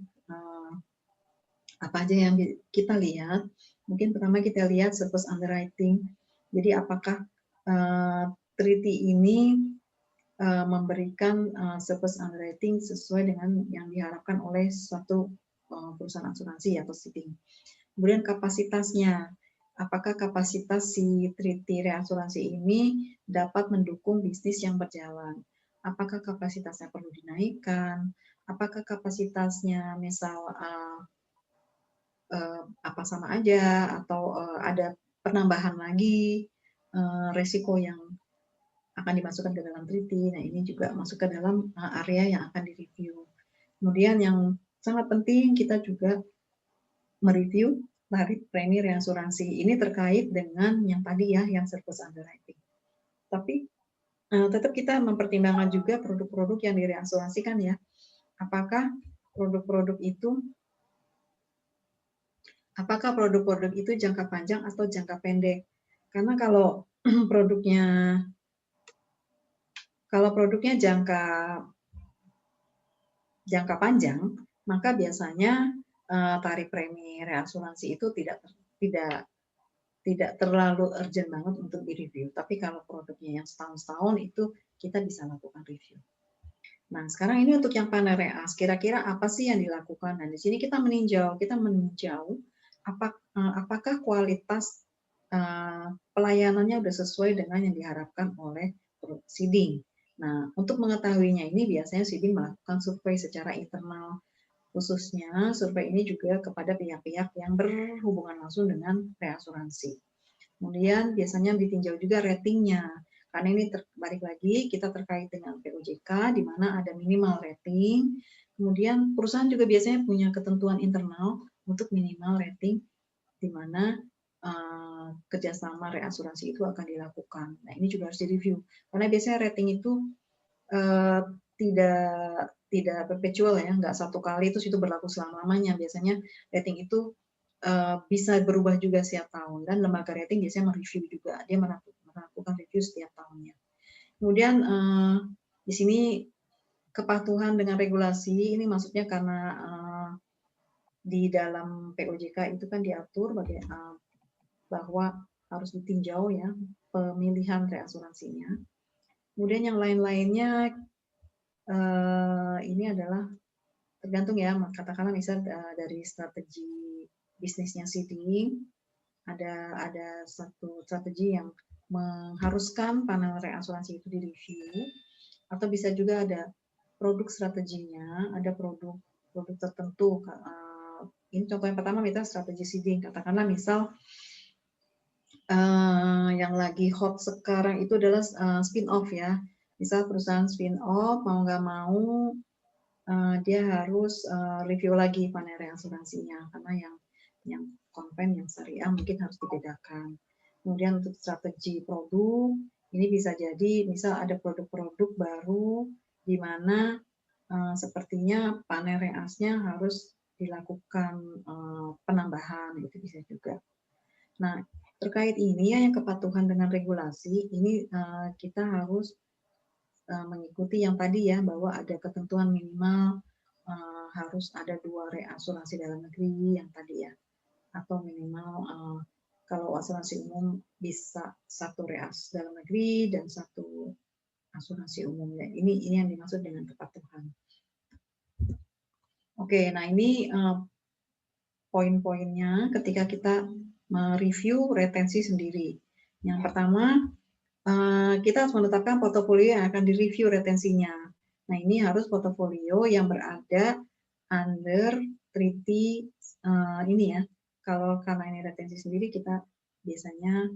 apa aja yang kita lihat? Mungkin pertama kita lihat surplus underwriting. Jadi apakah treaty ini memberikan surplus underwriting sesuai dengan yang diharapkan oleh suatu perusahaan asuransi atau seeding. Kemudian kapasitasnya, apakah kapasitas si treaty reasuransi ini dapat mendukung bisnis yang berjalan? Apakah kapasitasnya perlu dinaikkan? Apakah kapasitasnya misal apa sama aja atau ada penambahan lagi resiko yang akan dimasukkan ke dalam treaty. Nah, ini juga masuk ke dalam area yang akan direview. Kemudian yang sangat penting kita juga mereview tarif premi reasuransi. Ini terkait dengan yang tadi ya, yang surplus underwriting. Tapi tetap kita mempertimbangkan juga produk-produk yang direasuransikan ya. Apakah produk-produk itu jangka panjang atau jangka pendek? Karena kalau produknya jangka panjang, maka biasanya tarif premi reasuransi itu tidak terlalu urgent banget untuk direview. Tapi kalau produknya yang setahun itu kita bisa lakukan review. Nah, sekarang ini untuk yang panel reas, kira-kira apa sih yang dilakukan? Dan di sini kita meninjau apakah kualitas pelayanannya sudah sesuai dengan yang diharapkan oleh seeding. Nah, untuk mengetahuinya ini biasanya seeding melakukan survei secara internal Khususnya survei ini juga kepada pihak-pihak yang berhubungan langsung dengan reasuransi. Kemudian biasanya ditinjau juga ratingnya, karena ini balik lagi kita terkait dengan POJK, di mana ada minimal rating. Kemudian perusahaan juga biasanya punya ketentuan internal untuk minimal rating, di mana kerjasama reasuransi itu akan dilakukan. Nah ini juga harus direview, karena biasanya rating itu tidak perpetual ya, nggak satu kali terus itu berlaku selama-lamanya. Biasanya rating itu bisa berubah juga setiap tahun, dan lembaga rating biasanya mereview juga, dia melakukan review setiap tahunnya. Kemudian di sini kepatuhan dengan regulasi, ini maksudnya karena di dalam POJK itu kan diatur bahwa harus ditinjau ya pemilihan reasuransinya. Kemudian yang lain-lainnya ini adalah tergantung ya, katakanlah misal dari strategi bisnisnya seeding, ada satu strategi yang mengharuskan panel reasuransi itu direview, atau bisa juga ada produk strateginya, ada produk tertentu. Ini contoh yang pertama, kita strategi seeding, katakanlah misal yang lagi hot sekarang itu adalah spin-off ya. Misal perusahaan spin-off mau nggak mau dia harus review lagi panel reasuransinya, karena yang konven, yang syariah mungkin harus dibedakan. Kemudian untuk strategi produk, ini bisa jadi misal ada produk-produk baru di mana sepertinya panel reasnya harus dilakukan penambahan, itu bisa juga. Nah, terkait ini ya, yang kepatuhan dengan regulasi, ini kita harus mengikuti yang tadi ya, bahwa ada ketentuan minimal harus ada 2 reasuransi dalam negeri yang tadi ya, atau minimal kalau asuransi umum bisa 1 reas dalam negeri dan 1 asuransi umumnya. Ini yang dimaksud dengan kepatuhan. Oke, nah ini poin-poinnya ketika kita mereview retensi sendiri. Yang pertama, kita harus menetapkan portofolio yang akan direview retensinya. Nah, ini harus portofolio yang berada under treaty ini ya. Kalau karena ini retensi sendiri, kita biasanya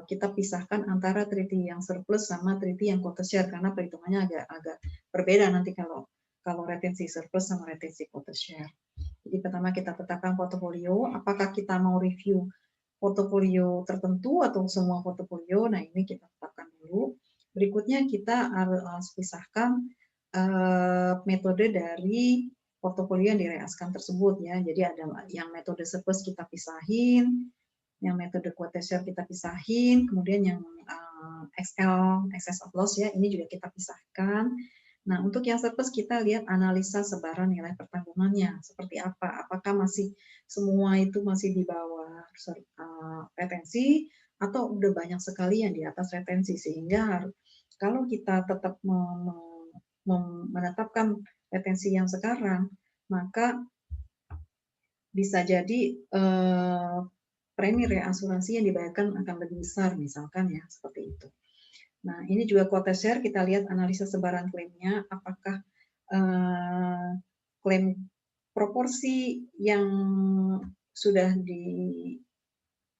kita pisahkan antara treaty yang surplus sama treaty yang quota share, karena perhitungannya agak berbeda nanti kalau retensi surplus sama retensi quota share. Jadi pertama kita tetapkan portofolio, apakah kita mau review portofolio tertentu atau semua portofolio. Nah, ini kita tetapkan dulu. Berikutnya kita harus pisahkan metode dari portofolio yang direaskan tersebut ya. Jadi ada yang metode surplus kita pisahin, yang metode quota share kita pisahin, kemudian yang XL, excess of loss ya, ini juga kita pisahkan. Nah, untuk yang surplus kita lihat analisa sebaran nilai pertanggungannya seperti apa. Apakah masih semua itu masih di bawah retensi atau udah banyak sekali yang di atas retensi, sehingga kalau kita tetap menetapkan retensi yang sekarang, maka bisa jadi premi reasuransi yang dibayarkan akan lebih besar misalkan ya, seperti itu. Nah, ini juga quota share, kita lihat analisa sebaran klaimnya, apakah klaim proporsi yang sudah di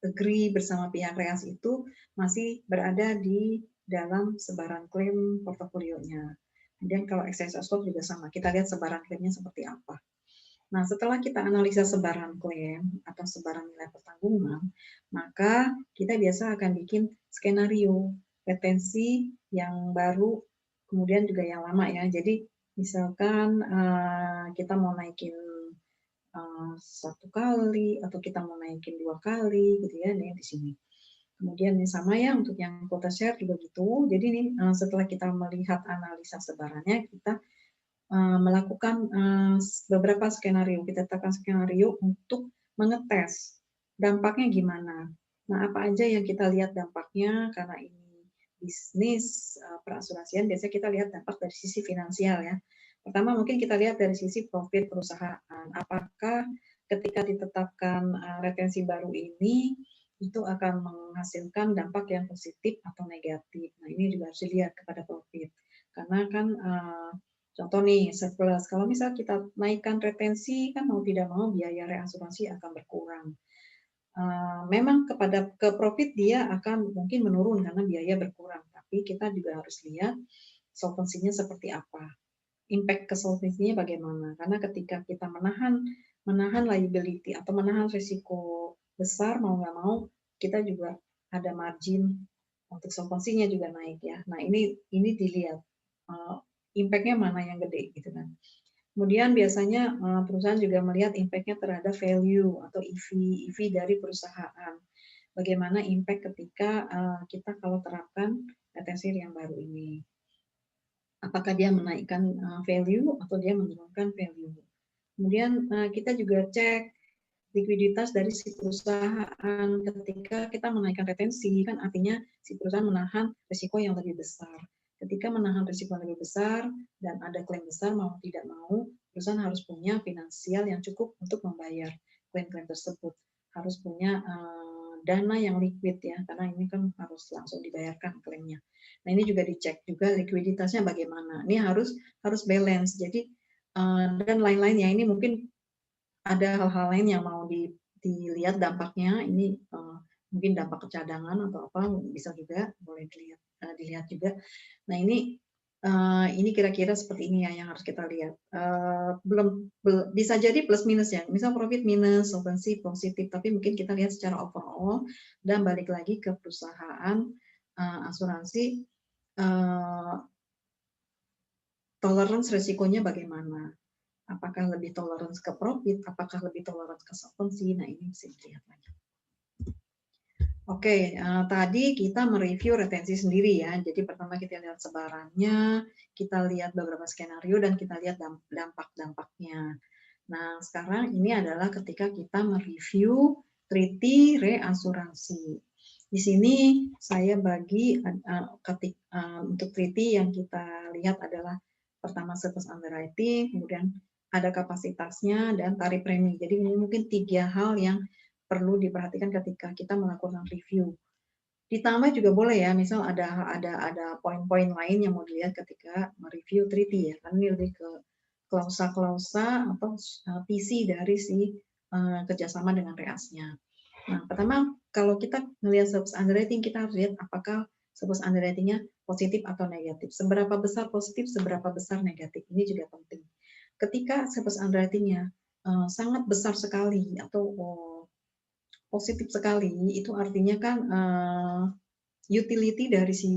agree bersama pihak reas itu masih berada di dalam sebaran klaim portofolionya. Kemudian kalau excess of loss juga sama, kita lihat sebaran klaimnya seperti apa. Nah, setelah kita analisa sebaran klaim atau sebaran nilai pertanggungan, maka kita biasa akan bikin skenario retensi yang baru, kemudian juga yang lama ya. Jadi misalkan kita mau naikin 1 kali atau kita mau naikin 2 kali gitu ya, nih di sini. Kemudian ini sama ya untuk yang quota share juga gitu. Jadi ini setelah kita melihat analisa sebarannya, kita melakukan beberapa skenario. Kita tetapkan skenario untuk mengetes dampaknya gimana. Nah, apa aja yang kita lihat dampaknya, karena ini bisnis perasuransian, biasanya kita lihat dampak dari sisi finansial ya. Pertama mungkin kita lihat dari sisi profit perusahaan. Apakah ketika ditetapkan retensi baru ini, itu akan menghasilkan dampak yang positif atau negatif. Nah, ini juga harus dilihat kepada profit. Karena kan Contoh nih, surplus. Kalau misal kita naikkan retensi, kan mau tidak mau biaya reasuransi akan berkurang. Memang ke profit dia akan mungkin menurun karena biaya berkurang, tapi kita juga harus lihat solvensinya seperti apa, impact ke solvensinya bagaimana. Karena ketika kita menahan liability atau menahan risiko besar, mau nggak mau kita juga ada margin untuk solvensinya juga naik ya. Nah ini dilihat impact-nya mana yang gede gitu kan. Kemudian biasanya perusahaan juga melihat impact-nya terhadap value atau EV dari perusahaan. Bagaimana impact ketika kita kalau terapkan retensi yang baru ini. Apakah dia menaikkan value atau dia menurunkan value. Kemudian kita juga cek likuiditas dari si perusahaan. Ketika kita menaikkan retensi, kan artinya si perusahaan menahan risiko yang lebih besar. Ketika menahan risiko yang lebih besar dan ada klaim besar, mau tidak mau, perusahaan harus punya finansial yang cukup untuk membayar klaim-klaim tersebut. Harus punya dana yang liquid ya, karena ini kan harus langsung dibayarkan klaimnya. Nah ini juga dicek juga likuiditasnya bagaimana. Ini harus balance. Jadi dan lain-lainnya ini mungkin ada hal-hal lain yang mau dilihat dampaknya. Ini mungkin dampak kecadangan atau apa bisa juga boleh dilihat juga. Nah ini kira-kira seperti ini ya yang harus kita lihat. Belum bisa jadi plus minus ya. Misal profit minus, solvency positif, tapi mungkin kita lihat secara overall dan balik lagi ke perusahaan asuransi tolerance resikonya bagaimana. Apakah lebih tolerance ke profit, apakah lebih tolerance ke solvency, nah ini mesti dilihat lagi. Oke, tadi kita mereview retensi sendiri ya, jadi pertama kita lihat sebarannya, kita lihat beberapa skenario, dan kita lihat dampak-dampaknya. Nah, sekarang ini adalah ketika kita mereview treaty reasuransi. Di sini saya bagi untuk treaty yang kita lihat adalah pertama surplus underwriting, kemudian ada kapasitasnya dan tarif premi. Jadi ini mungkin 3 hal yang perlu diperhatikan ketika kita melakukan review. Ditambah juga boleh ya, misal ada poin-poin lain yang mau dilihat ketika mereview treaty ya, kan ini lebih ke klausa-klausa atau PC dari si kerjasama dengan reasnya. Nah, pertama kalau kita melihat surplus underwriting, kita harus lihat apakah surplus underwriting-nya positif atau negatif. Seberapa besar positif, seberapa besar negatif. Ini juga penting. Ketika surplus underwriting-nya sangat besar sekali atau positif sekali, itu artinya kan utility dari si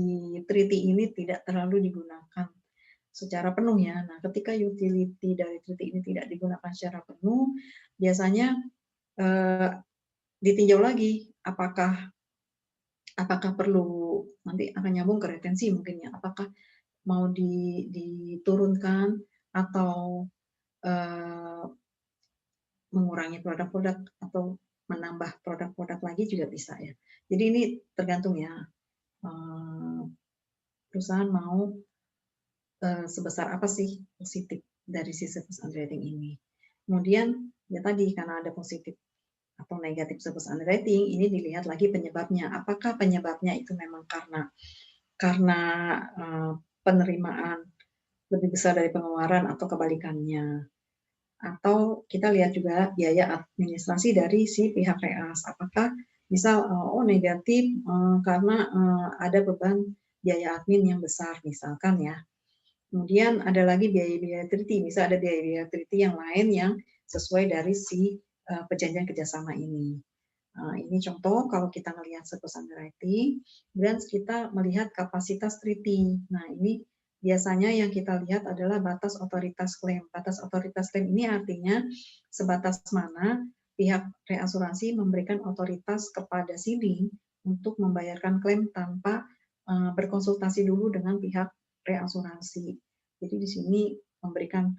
treaty ini tidak terlalu digunakan secara penuh ya. Nah, ketika utility dari treaty ini tidak digunakan secara penuh, biasanya ditinjau lagi apakah perlu, nanti akan nyambung ke retensi mungkin ya, apakah mau diturunkan atau mengurangi produk-produk atau menambah produk-produk lagi juga bisa ya. Jadi ini tergantung ya, perusahaan mau sebesar apa sih positif dari si surplus underwriting ini. Kemudian ya tadi karena ada positif atau negatif surplus underwriting, ini dilihat lagi penyebabnya. Apakah penyebabnya itu memang karena penerimaan lebih besar dari pengeluaran atau kebalikannya. Atau kita lihat juga biaya administrasi dari si pihak reas. Apakah misal negatif karena ada beban biaya admin yang besar misalkan ya. Kemudian ada lagi biaya-biaya treaty, misal ada biaya-biaya treaty yang lain yang sesuai dari si perjanjian kerjasama ini. Ini contoh kalau kita melihat surplus underwriting, dan kita melihat kapasitas treaty. Nah ini biasanya yang kita lihat adalah batas otoritas klaim. Batas otoritas klaim ini artinya sebatas mana pihak reasuransi memberikan otoritas kepada siding untuk membayarkan klaim tanpa berkonsultasi dulu dengan pihak reasuransi. Jadi di sini memberikan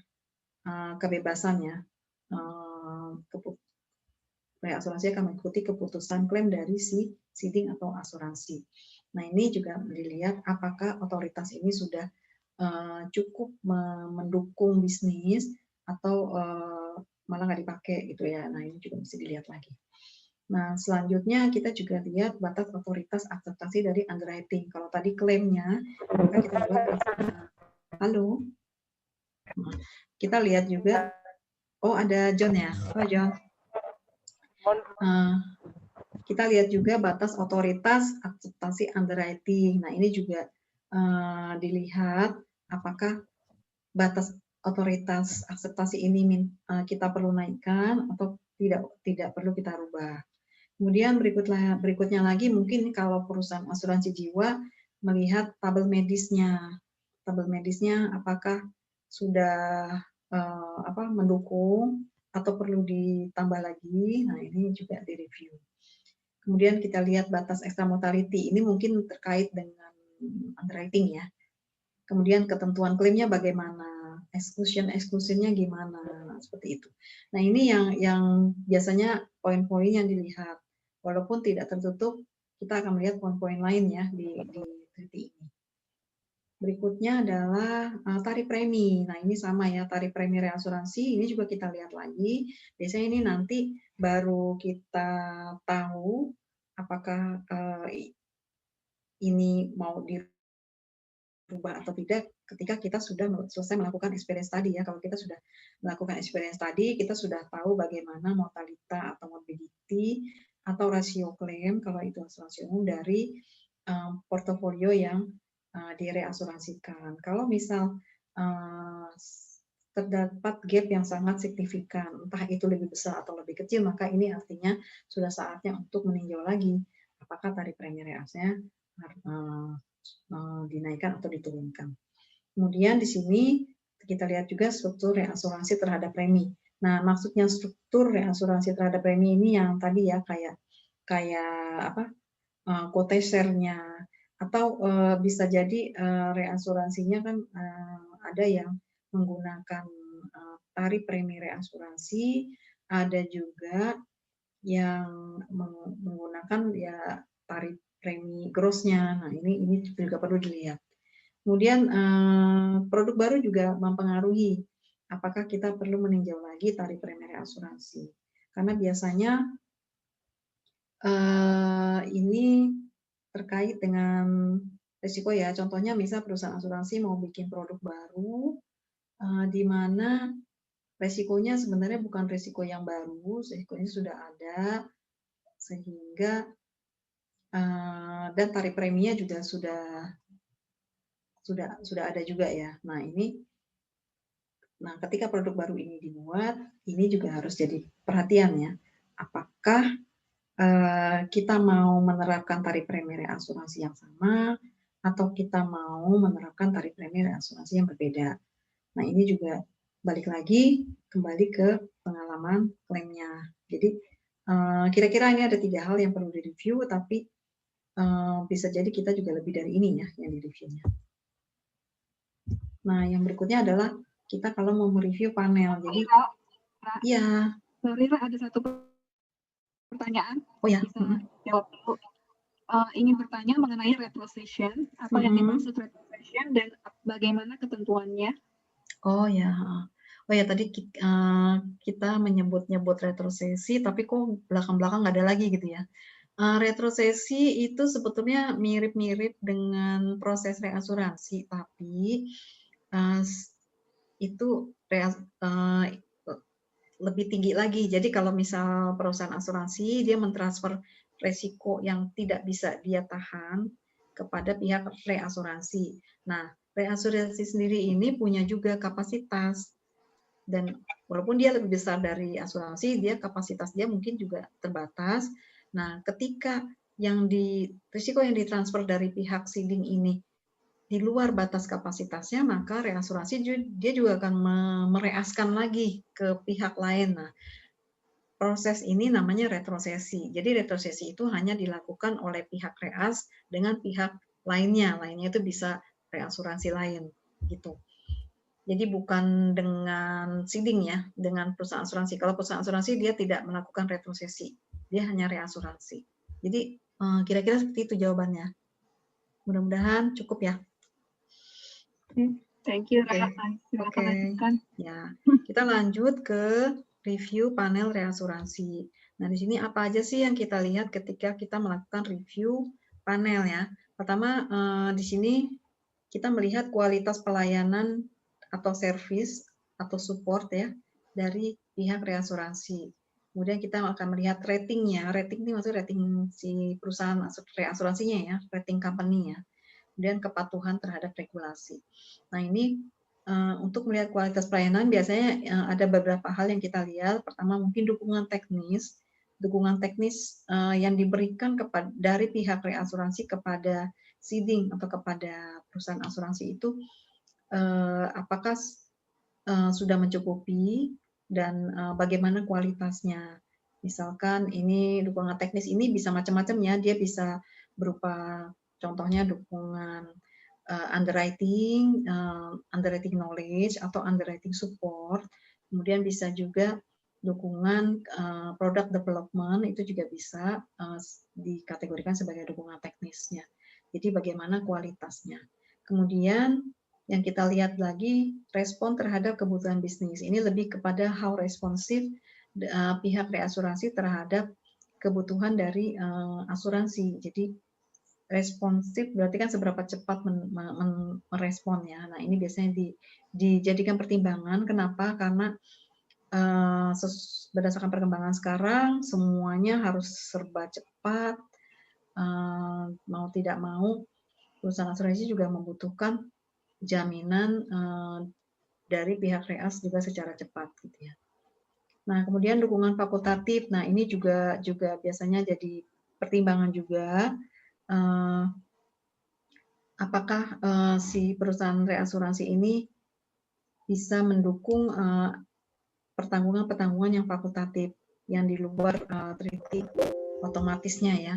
kebebasan ya, reasuransi akan mengikuti keputusan klaim dari si siding atau asuransi. Nah ini juga dilihat apakah otoritas ini sudah cukup mendukung bisnis atau malah nggak dipakai gitu ya. Nah ini juga mesti dilihat lagi. Nah selanjutnya kita juga lihat batas otoritas akseptasi dari underwriting. Kalau tadi klaimnya, maka kita buat halo. Kita lihat juga, oh ada John ya, oh John. Kita lihat juga batas otoritas akseptasi underwriting. Nah ini juga dilihat apakah batas otoritas akseptasi ini kita perlu naikkan atau tidak perlu kita rubah. Kemudian berikutnya lagi mungkin kalau perusahaan asuransi jiwa melihat tabel medisnya. Tabel medisnya apakah sudah mendukung atau perlu ditambah lagi. Nah, ini juga direview. Kemudian kita lihat batas extra mortality. Ini mungkin terkait dengan underwriting ya. Kemudian ketentuan klaimnya bagaimana, exclusion-exclusionnya gimana, seperti itu. Nah ini yang biasanya poin-poin yang dilihat. Walaupun tidak tertutup, kita akan melihat poin-poin lain ya di treaty ini. Berikutnya adalah tarif premi. Nah ini sama ya, tarif premi reasuransi, ini juga kita lihat lagi. Biasanya ini nanti baru kita tahu apakah ini mau dirubah atau tidak ketika kita sudah selesai melakukan experience study ya. Kalau kita sudah melakukan experience study, kita sudah tahu bagaimana mortalita atau morbidity atau rasio klaim kalau itu asuransi umum dari portofolio yang direasuransikan. Kalau misal terdapat gap yang sangat signifikan, entah itu lebih besar atau lebih kecil, maka ini artinya sudah saatnya untuk meninjau lagi apakah tarif premi reasnya dinaikkan atau diturunkan. Kemudian di sini kita lihat juga struktur reasuransi terhadap premi. Nah, maksudnya struktur reasuransi terhadap premi ini yang tadi ya kayak quota share-nya atau bisa jadi reasuransinya kan ada yang menggunakan tarif premi reasuransi, ada juga yang menggunakan ya tarif premi gross-nya. Nah, ini juga perlu dilihat. Kemudian produk baru juga mempengaruhi apakah kita perlu meninjau lagi tarif premi reasuransi. Karena biasanya ini terkait dengan risiko ya. Contohnya misal perusahaan asuransi mau bikin produk baru di mana resikonya sebenarnya bukan risiko yang baru, risikonya sudah ada, sehingga dan tarif preminya juga sudah ada juga ya. Nah ketika produk baru ini dibuat, ini juga harus jadi perhatian ya. Apakah kita mau menerapkan tarif premi reasuransi yang sama atau kita mau menerapkan tarif premi reasuransi yang berbeda. Nah ini juga balik lagi kembali ke pengalaman klaimnya. Jadi kira-kira ini ada 3 hal yang perlu direview, tapi bisa jadi kita juga lebih dari ini ya yang direviewnya. Nah yang berikutnya adalah kita kalau mau mereview panel. Jadi ya. Sorry, ada satu pertanyaan. Oh ya. Bisa jawab dulu. Ingin bertanya mengenai retrocession. Apa yang dimaksud retrocession dan bagaimana ketentuannya? Oh ya. Oh ya, tadi kita menyebut retrosesi, tapi kok belakang-belakang nggak ada lagi gitu ya. Retrosesi itu sebetulnya mirip-mirip dengan proses reasuransi, tapi itu lebih tinggi lagi. Jadi kalau misal perusahaan asuransi, dia mentransfer resiko yang tidak bisa dia tahan kepada pihak reasuransi. Nah, reasuransi sendiri ini punya juga kapasitas. Dan walaupun dia lebih besar dari asuransi, dia kapasitas dia mungkin juga terbatas. Nah, ketika risiko yang ditransfer dari pihak seeding ini di luar batas kapasitasnya, maka reasuransi dia juga akan mereaskan lagi ke pihak lain. Nah, proses ini namanya retrosesi. Jadi retrosesi itu hanya dilakukan oleh pihak reas dengan pihak lainnya. Lainnya itu bisa reasuransi lain, gitu. Jadi bukan dengan seeding ya, dengan perusahaan asuransi. Kalau perusahaan asuransi dia tidak melakukan retrosesi, dia hanya reasuransi. Jadi kira-kira seperti itu jawabannya. Mudah-mudahan cukup ya. Thank you, Silakan lanjutkan. Ya, kita lanjut ke review panel reasuransi. Nah, di sini apa aja sih yang kita lihat ketika kita melakukan review panel ya? Pertama, di sini kita melihat kualitas pelayanan atau service atau support ya dari pihak reasuransi. Kemudian kita akan melihat ratingnya. Rating ini maksudnya rating si perusahaan reasuransinya ya, rating company-nya. Kemudian kepatuhan terhadap regulasi. Nah ini untuk melihat kualitas pelayanan biasanya ada beberapa hal yang kita lihat. Pertama mungkin dukungan teknis yang diberikan dari pihak reasuransi kepada seeding atau kepada perusahaan asuransi itu apakah sudah mencukupi dan bagaimana kualitasnya. Misalkan ini dukungan teknis ini bisa macam-macam ya, dia bisa berupa contohnya dukungan underwriting knowledge atau underwriting support, kemudian bisa juga dukungan product development, itu juga bisa dikategorikan sebagai dukungan teknisnya. Jadi bagaimana kualitasnya. Kemudian yang kita lihat lagi respon terhadap kebutuhan bisnis. Ini lebih kepada how responsif pihak reasuransi terhadap kebutuhan dari asuransi. Jadi responsif berarti kan seberapa cepat merespon ya. Nah ini biasanya dijadikan pertimbangan. Kenapa? Karena berdasarkan perkembangan sekarang semuanya harus serba cepat. Mau tidak mau perusahaan asuransi juga membutuhkan jaminan dari pihak reas juga secara cepat gitu ya. Nah, kemudian dukungan fakultatif. Nah, ini juga biasanya jadi pertimbangan juga apakah si perusahaan reasuransi ini bisa mendukung pertanggungan yang fakultatif yang di luar treaty otomatisnya ya.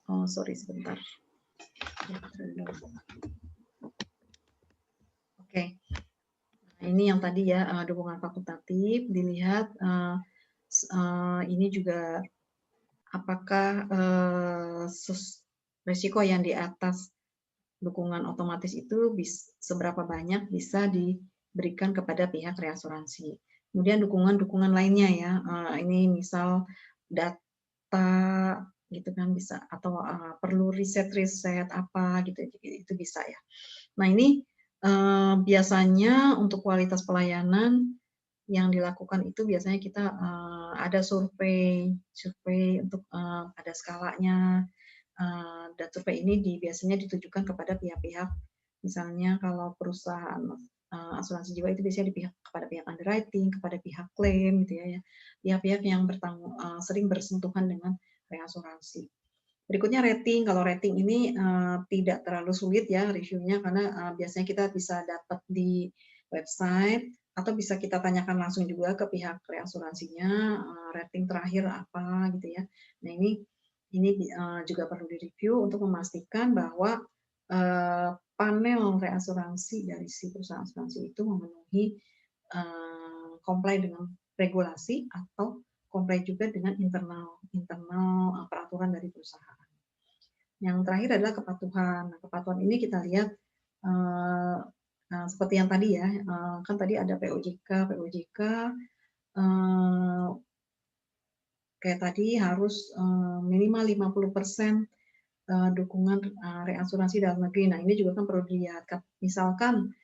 Oh, sorry sebentar. Oke. Nah, ini yang tadi ya dukungan fakultatif dilihat ini juga apakah risiko yang di atas dukungan otomatis itu seberapa banyak bisa diberikan kepada pihak reasuransi. Kemudian dukungan lainnya ya, ini misal data gitu kan bisa, atau perlu riset apa gitu, itu bisa ya. Nah ini biasanya untuk kualitas pelayanan yang dilakukan itu biasanya kita ada survei untuk ada skalanya, dan survei ini biasanya ditujukan kepada pihak-pihak, misalnya kalau perusahaan asuransi jiwa itu biasanya kepada pihak underwriting, kepada pihak klaim gitu ya, pihak-pihak yang sering bersentuhan dengan reasuransi. Berikutnya rating. Kalau rating ini tidak terlalu sulit ya reviewnya, karena biasanya kita bisa dapat di website atau bisa kita tanyakan langsung juga ke pihak reasuransinya rating terakhir apa gitu ya. Nah ini juga perlu direview untuk memastikan bahwa panel reasuransi dari si perusahaan asuransi itu memenuhi comply dengan regulasi atau comply juga dengan internal peraturan dari perusahaan. Yang terakhir adalah kepatuhan. Nah, kepatuhan ini kita lihat seperti yang tadi ya, kan tadi ada POJK kayak tadi harus minimal 50% dukungan reasuransi dalam negeri. Nah, ini juga kan perlu dilihat. Misalkan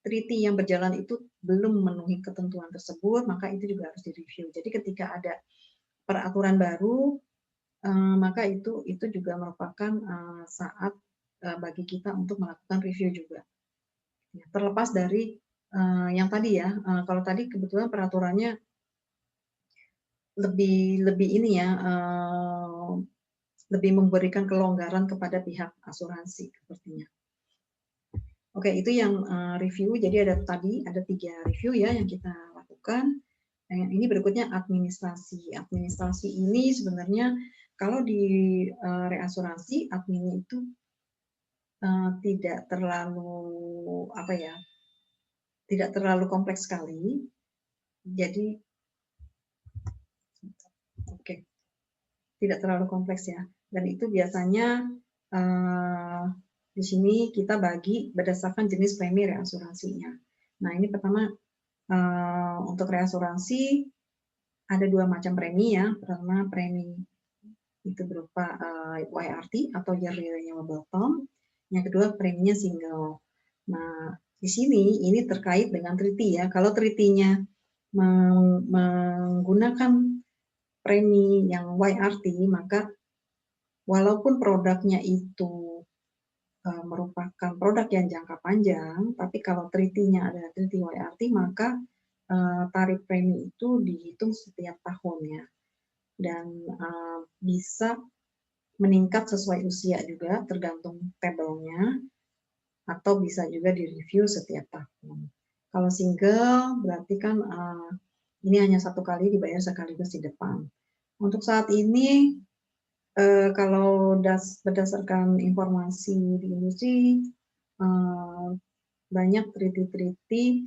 treaty yang berjalan itu belum memenuhi ketentuan tersebut, maka itu juga harus direview. Jadi ketika ada peraturan baru, maka itu juga merupakan saat bagi kita untuk melakukan review juga. Terlepas dari yang tadi ya, kalau tadi kebetulan peraturannya lebih ini ya, lebih memberikan kelonggaran kepada pihak asuransi sepertinya. Oke, itu yang review. Jadi ada 3 review ya yang kita lakukan. Ini berikutnya administrasi. Administrasi ini sebenarnya kalau di reasuransi, admin itu tidak terlalu kompleks sekali. Jadi, tidak terlalu kompleks ya. Dan itu biasanya di sini kita bagi berdasarkan jenis premi reasuransinya. Nah ini pertama untuk reasuransi ada 2 macam premi ya. Pertama premi itu berupa YRT atau Yearly Renewable Term. Yang kedua preminya single. Nah, di sini ini terkait dengan treaty ya. Kalau treaty-nya menggunakan premi yang YRT, maka walaupun produknya itu merupakan produk yang jangka panjang, tapi kalau treaty-nya adalah treaty YRT, maka tarif premi itu dihitung setiap tahunnya dan bisa meningkat sesuai usia juga, tergantung tabelnya, atau bisa juga direview setiap tahun. Kalau single berarti kan ini hanya satu kali dibayar sekaligus di depan. Untuk saat ini kalau berdasarkan informasi di industri banyak treaty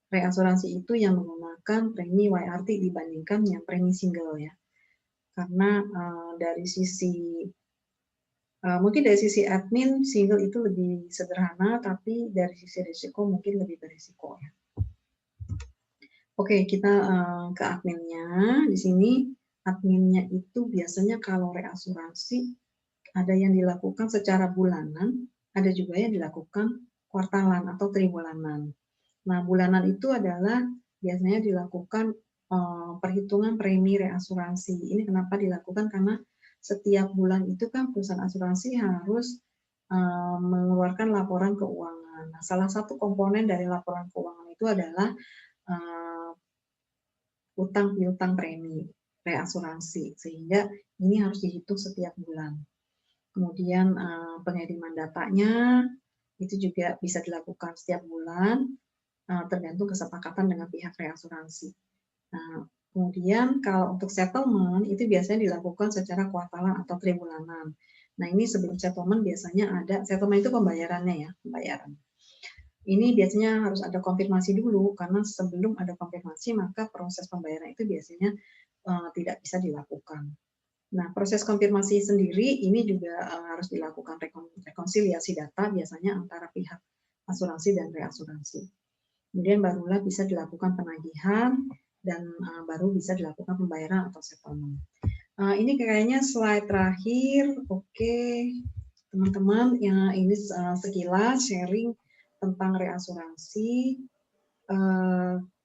reasuransi itu yang menggunakan premi YRT dibandingkan yang premi single ya. Karena dari sisi mungkin dari sisi admin single itu lebih sederhana, tapi dari sisi risiko mungkin lebih berisiko ya. Oke, kita ke adminnya. Di sini adminnya itu biasanya kalau reasuransi ada yang dilakukan secara bulanan, ada juga yang dilakukan kuartalan atau tribulanan. Nah, bulanan itu adalah biasanya dilakukan perhitungan premi reasuransi. Ini kenapa dilakukan? Karena setiap bulan itu kan perusahaan asuransi harus mengeluarkan laporan keuangan. Nah, salah satu komponen dari laporan keuangan itu adalah utang piutang premi reasuransi, sehingga ini harus dihitung setiap bulan. Kemudian pengiriman datanya itu juga bisa dilakukan setiap bulan, tergantung kesepakatan dengan pihak reasuransi. Nah, kemudian kalau untuk settlement itu biasanya dilakukan secara kuartalan atau tribulanan. Nah, ini sebelum settlement biasanya ada, settlement itu pembayarannya ya, pembayaran. Ini biasanya harus ada konfirmasi dulu, karena sebelum ada konfirmasi maka proses pembayaran itu biasanya tidak bisa dilakukan. Nah, proses konfirmasi sendiri ini juga harus dilakukan rekonsiliasi data biasanya antara pihak asuransi dan reasuransi. Kemudian barulah bisa dilakukan penagihan dan baru bisa dilakukan pembayaran atau settlement. Ini kayaknya slide terakhir. Oke, teman-teman, ya ini sekilas sharing tentang reasuransi.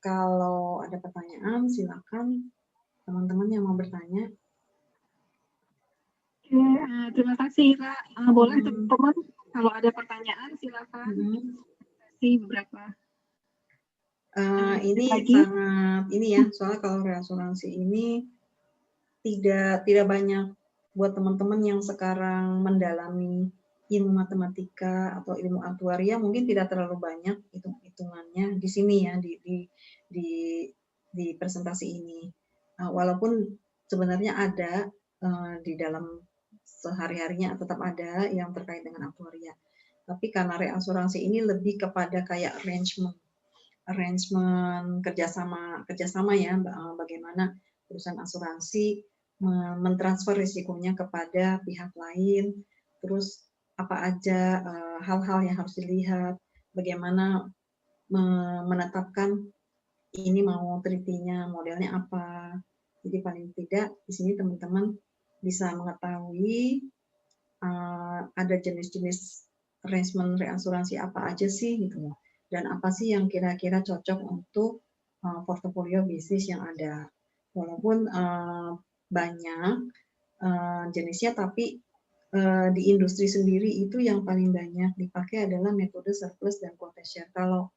Kalau ada pertanyaan, silakan teman-teman yang mau bertanya. Oke, terima kasih Ira. Boleh teman-teman kalau ada pertanyaan silakan. Kasih beberapa. Ini sangat ini ya, soalnya kalau reasuransi ini tidak banyak buat teman-teman yang sekarang mendalami ilmu matematika atau ilmu aktuaria, mungkin tidak terlalu banyak hitung-hitungannya di sini ya, di presentasi ini. Walaupun sebenarnya ada di dalam sehari-harinya tetap ada yang terkait dengan aktuaria. Tapi karena reasuransi ini lebih kepada kayak arrangement kerjasama ya, bagaimana perusahaan asuransi mentransfer risikonya kepada pihak lain, terus apa aja hal-hal yang harus dilihat, bagaimana menetapkan ini mau treaty-nya modelnya apa. Jadi paling tidak di sini teman-teman bisa mengetahui ada jenis-jenis arrangement reasuransi apa aja sih gitu, dan apa sih yang kira-kira cocok untuk portofolio bisnis yang ada. Walaupun banyak jenisnya, tapi di industri sendiri itu yang paling banyak dipakai adalah metode surplus dan quota share. Kalau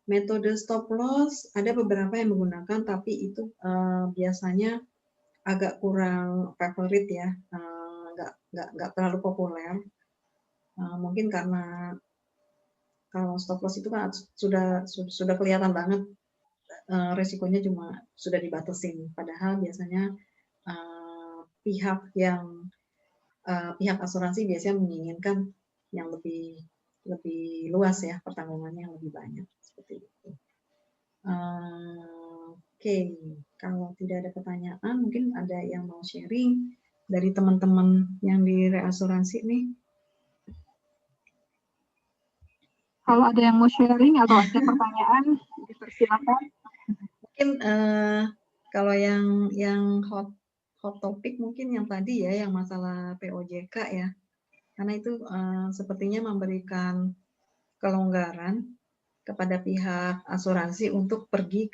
metode stop loss ada beberapa yang menggunakan, tapi itu biasanya agak kurang favorit ya, nggak terlalu populer. Mungkin karena kalau stop loss itu kan sudah kelihatan banget resikonya cuma sudah dibatasin. Padahal biasanya pihak asuransi biasanya menginginkan yang lebih luas ya, pertanggungannya yang lebih banyak seperti itu. Oke, kalau tidak ada pertanyaan, mungkin ada yang mau sharing dari teman-teman yang di reasuransi nih. Kalau ada yang mau sharing atau ada pertanyaan, dipersilakan. Mungkin kalau yang hot topik mungkin yang tadi ya, yang masalah POJK ya, karena itu sepertinya memberikan kelonggaran kepada pihak asuransi untuk pergi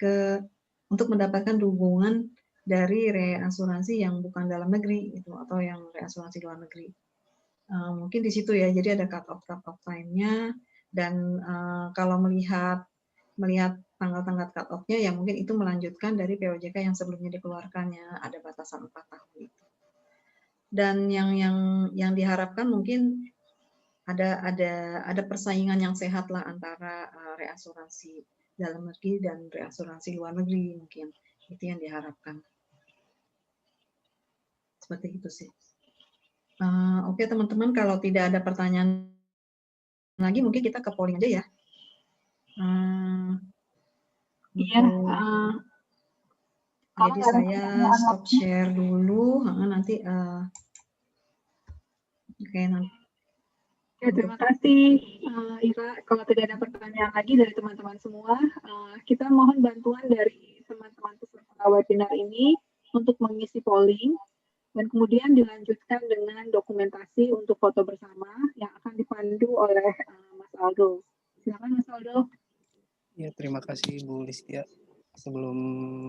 untuk mendapatkan dukungan dari reasuransi yang bukan dalam negeri itu, atau yang reasuransi luar negeri. Mungkin di situ ya, jadi ada cut off time-nya, dan kalau melihat tanggal-tanggal cut off-nya ya mungkin itu melanjutkan dari POJK yang sebelumnya dikeluarkannya, ada batasan 4 tahun itu. Dan yang diharapkan mungkin ada persaingan yang sehat lah antara reasuransi dalam negeri dan reasuransi luar negeri, mungkin itu yang diharapkan. Seperti itu sih. Oke teman-teman, kalau tidak ada pertanyaan lagi mungkin kita ke polling aja ya. Iya. Jadi saya stop share dulu, nanti oke nanti. Ya, terima kasih Ira. Kalau tidak ada pertanyaan lagi dari teman-teman semua, kita mohon bantuan dari teman-teman peserta webinar ini untuk mengisi polling dan kemudian dilanjutkan dengan dokumentasi untuk foto bersama yang akan dipandu oleh Mas Aldo. Silakan Mas Aldo. Ya, terima kasih Bu Listia. Sebelum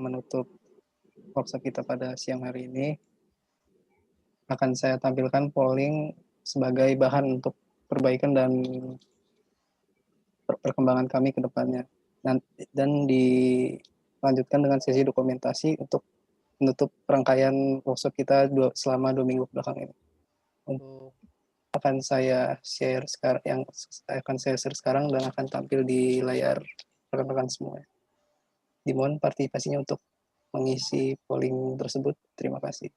menutup workshop kita pada siang hari ini, akan saya tampilkan polling sebagai bahan untuk perbaikan dan perkembangan kami ke depannya. Dan dilanjutkan dengan sesi dokumentasi untuk menutup rangkaian workshop kita selama 2 minggu belakang ini. Untuk akan saya share sekarang dan akan tampil di layar rekan-rekan semua. Dimohon partisipasinya untuk mengisi polling tersebut. Terima kasih.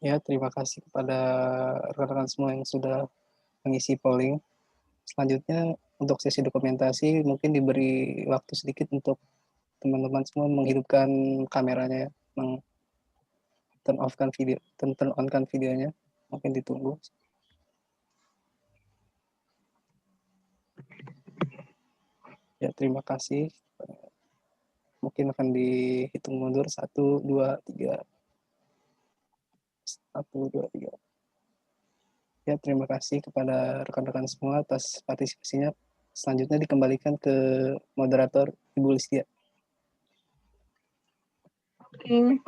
Ya, terima kasih kepada rekan-rekan semua yang sudah mengisi polling. Selanjutnya, untuk sesi dokumentasi, mungkin diberi waktu sedikit untuk teman-teman semua menghidupkan kameranya, turn on-kan videonya. Mungkin ditunggu. Ya, terima kasih. Mungkin akan dihitung mundur 1, 2, 3. 1, 2, 3. Ya, terima kasih kepada rekan-rekan semua atas partisipasinya. Selanjutnya dikembalikan ke moderator Ibu Listia. Oke,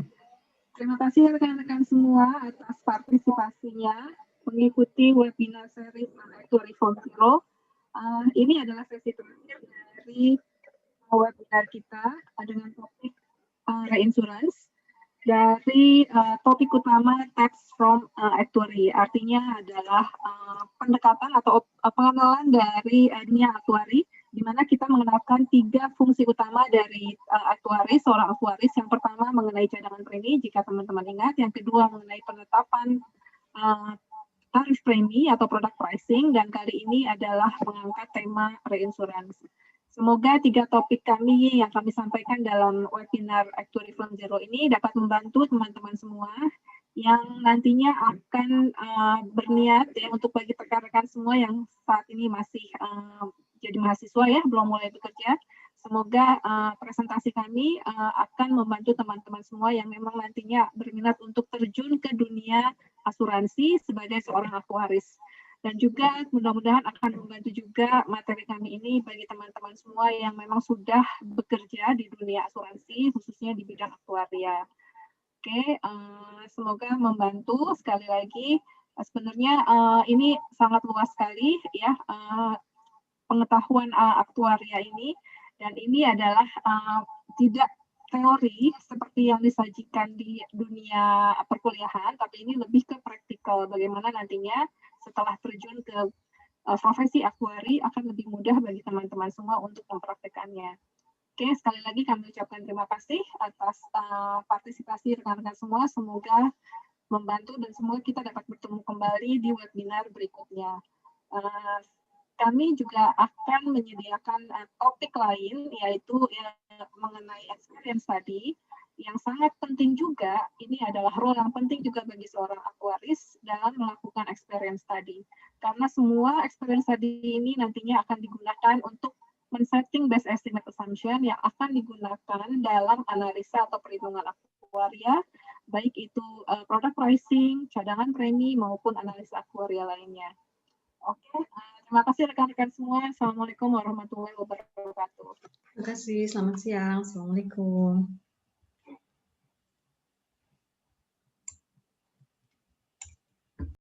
terima kasih rekan-rekan semua atas partisipasinya mengikuti webinar series Actuary from Zero. Ini adalah sesi terakhir dari webinar kita dengan topik reinsurance. Dari topik utama text from actuary, artinya adalah pendekatan atau pengenalan dari dunia aktuari, di mana kita mengenalkan 3 fungsi utama dari aktuaris, seorang aktuaris. Yang pertama mengenai cadangan premi, jika teman-teman ingat. Yang kedua mengenai penetapan tarif premi atau product pricing, dan kali ini adalah mengangkat tema reinsurance. Semoga 3 topik kami yang kami sampaikan dalam webinar Actuary from Zero ini dapat membantu teman-teman semua yang nantinya akan berniat ya untuk bagi rekan-rekan semua yang saat ini masih jadi mahasiswa ya, belum mulai bekerja. Semoga presentasi kami akan membantu teman-teman semua yang memang nantinya berminat untuk terjun ke dunia asuransi sebagai seorang aktuaris. Dan juga mudah-mudahan akan membantu juga materi kami ini bagi teman-teman semua yang memang sudah bekerja di dunia asuransi, khususnya di bidang aktuaria. Oke, semoga membantu. Sekali lagi, sebenarnya ini sangat luas sekali ya pengetahuan aktuaria ini, dan ini adalah tidak teori seperti yang disajikan di dunia perkuliahan, tapi ini lebih ke praktikal, bagaimana nantinya setelah terjun ke profesi aktuari akan lebih mudah bagi teman-teman semua untuk mempraktekannya. Oke, sekali lagi kami ucapkan terima kasih atas partisipasi rekan-rekan semua. Semoga membantu dan semoga kita dapat bertemu kembali di webinar berikutnya. Kami juga akan menyediakan topik lain, yaitu mengenai experience tadi, yang sangat penting juga. Ini adalah role yang penting juga bagi seorang aktuaris dalam melakukan experience tadi. Karena semua experience tadi ini nantinya akan digunakan untuk men-setting best estimate assumption yang akan digunakan dalam analisa atau perhitungan aktuaria, baik itu product pricing, cadangan premi, maupun analisa aktuaria lainnya. Oke, terima kasih rekan-rekan semua. Assalamualaikum warahmatullahi wabarakatuh. Terima kasih, selamat siang. Assalamualaikum.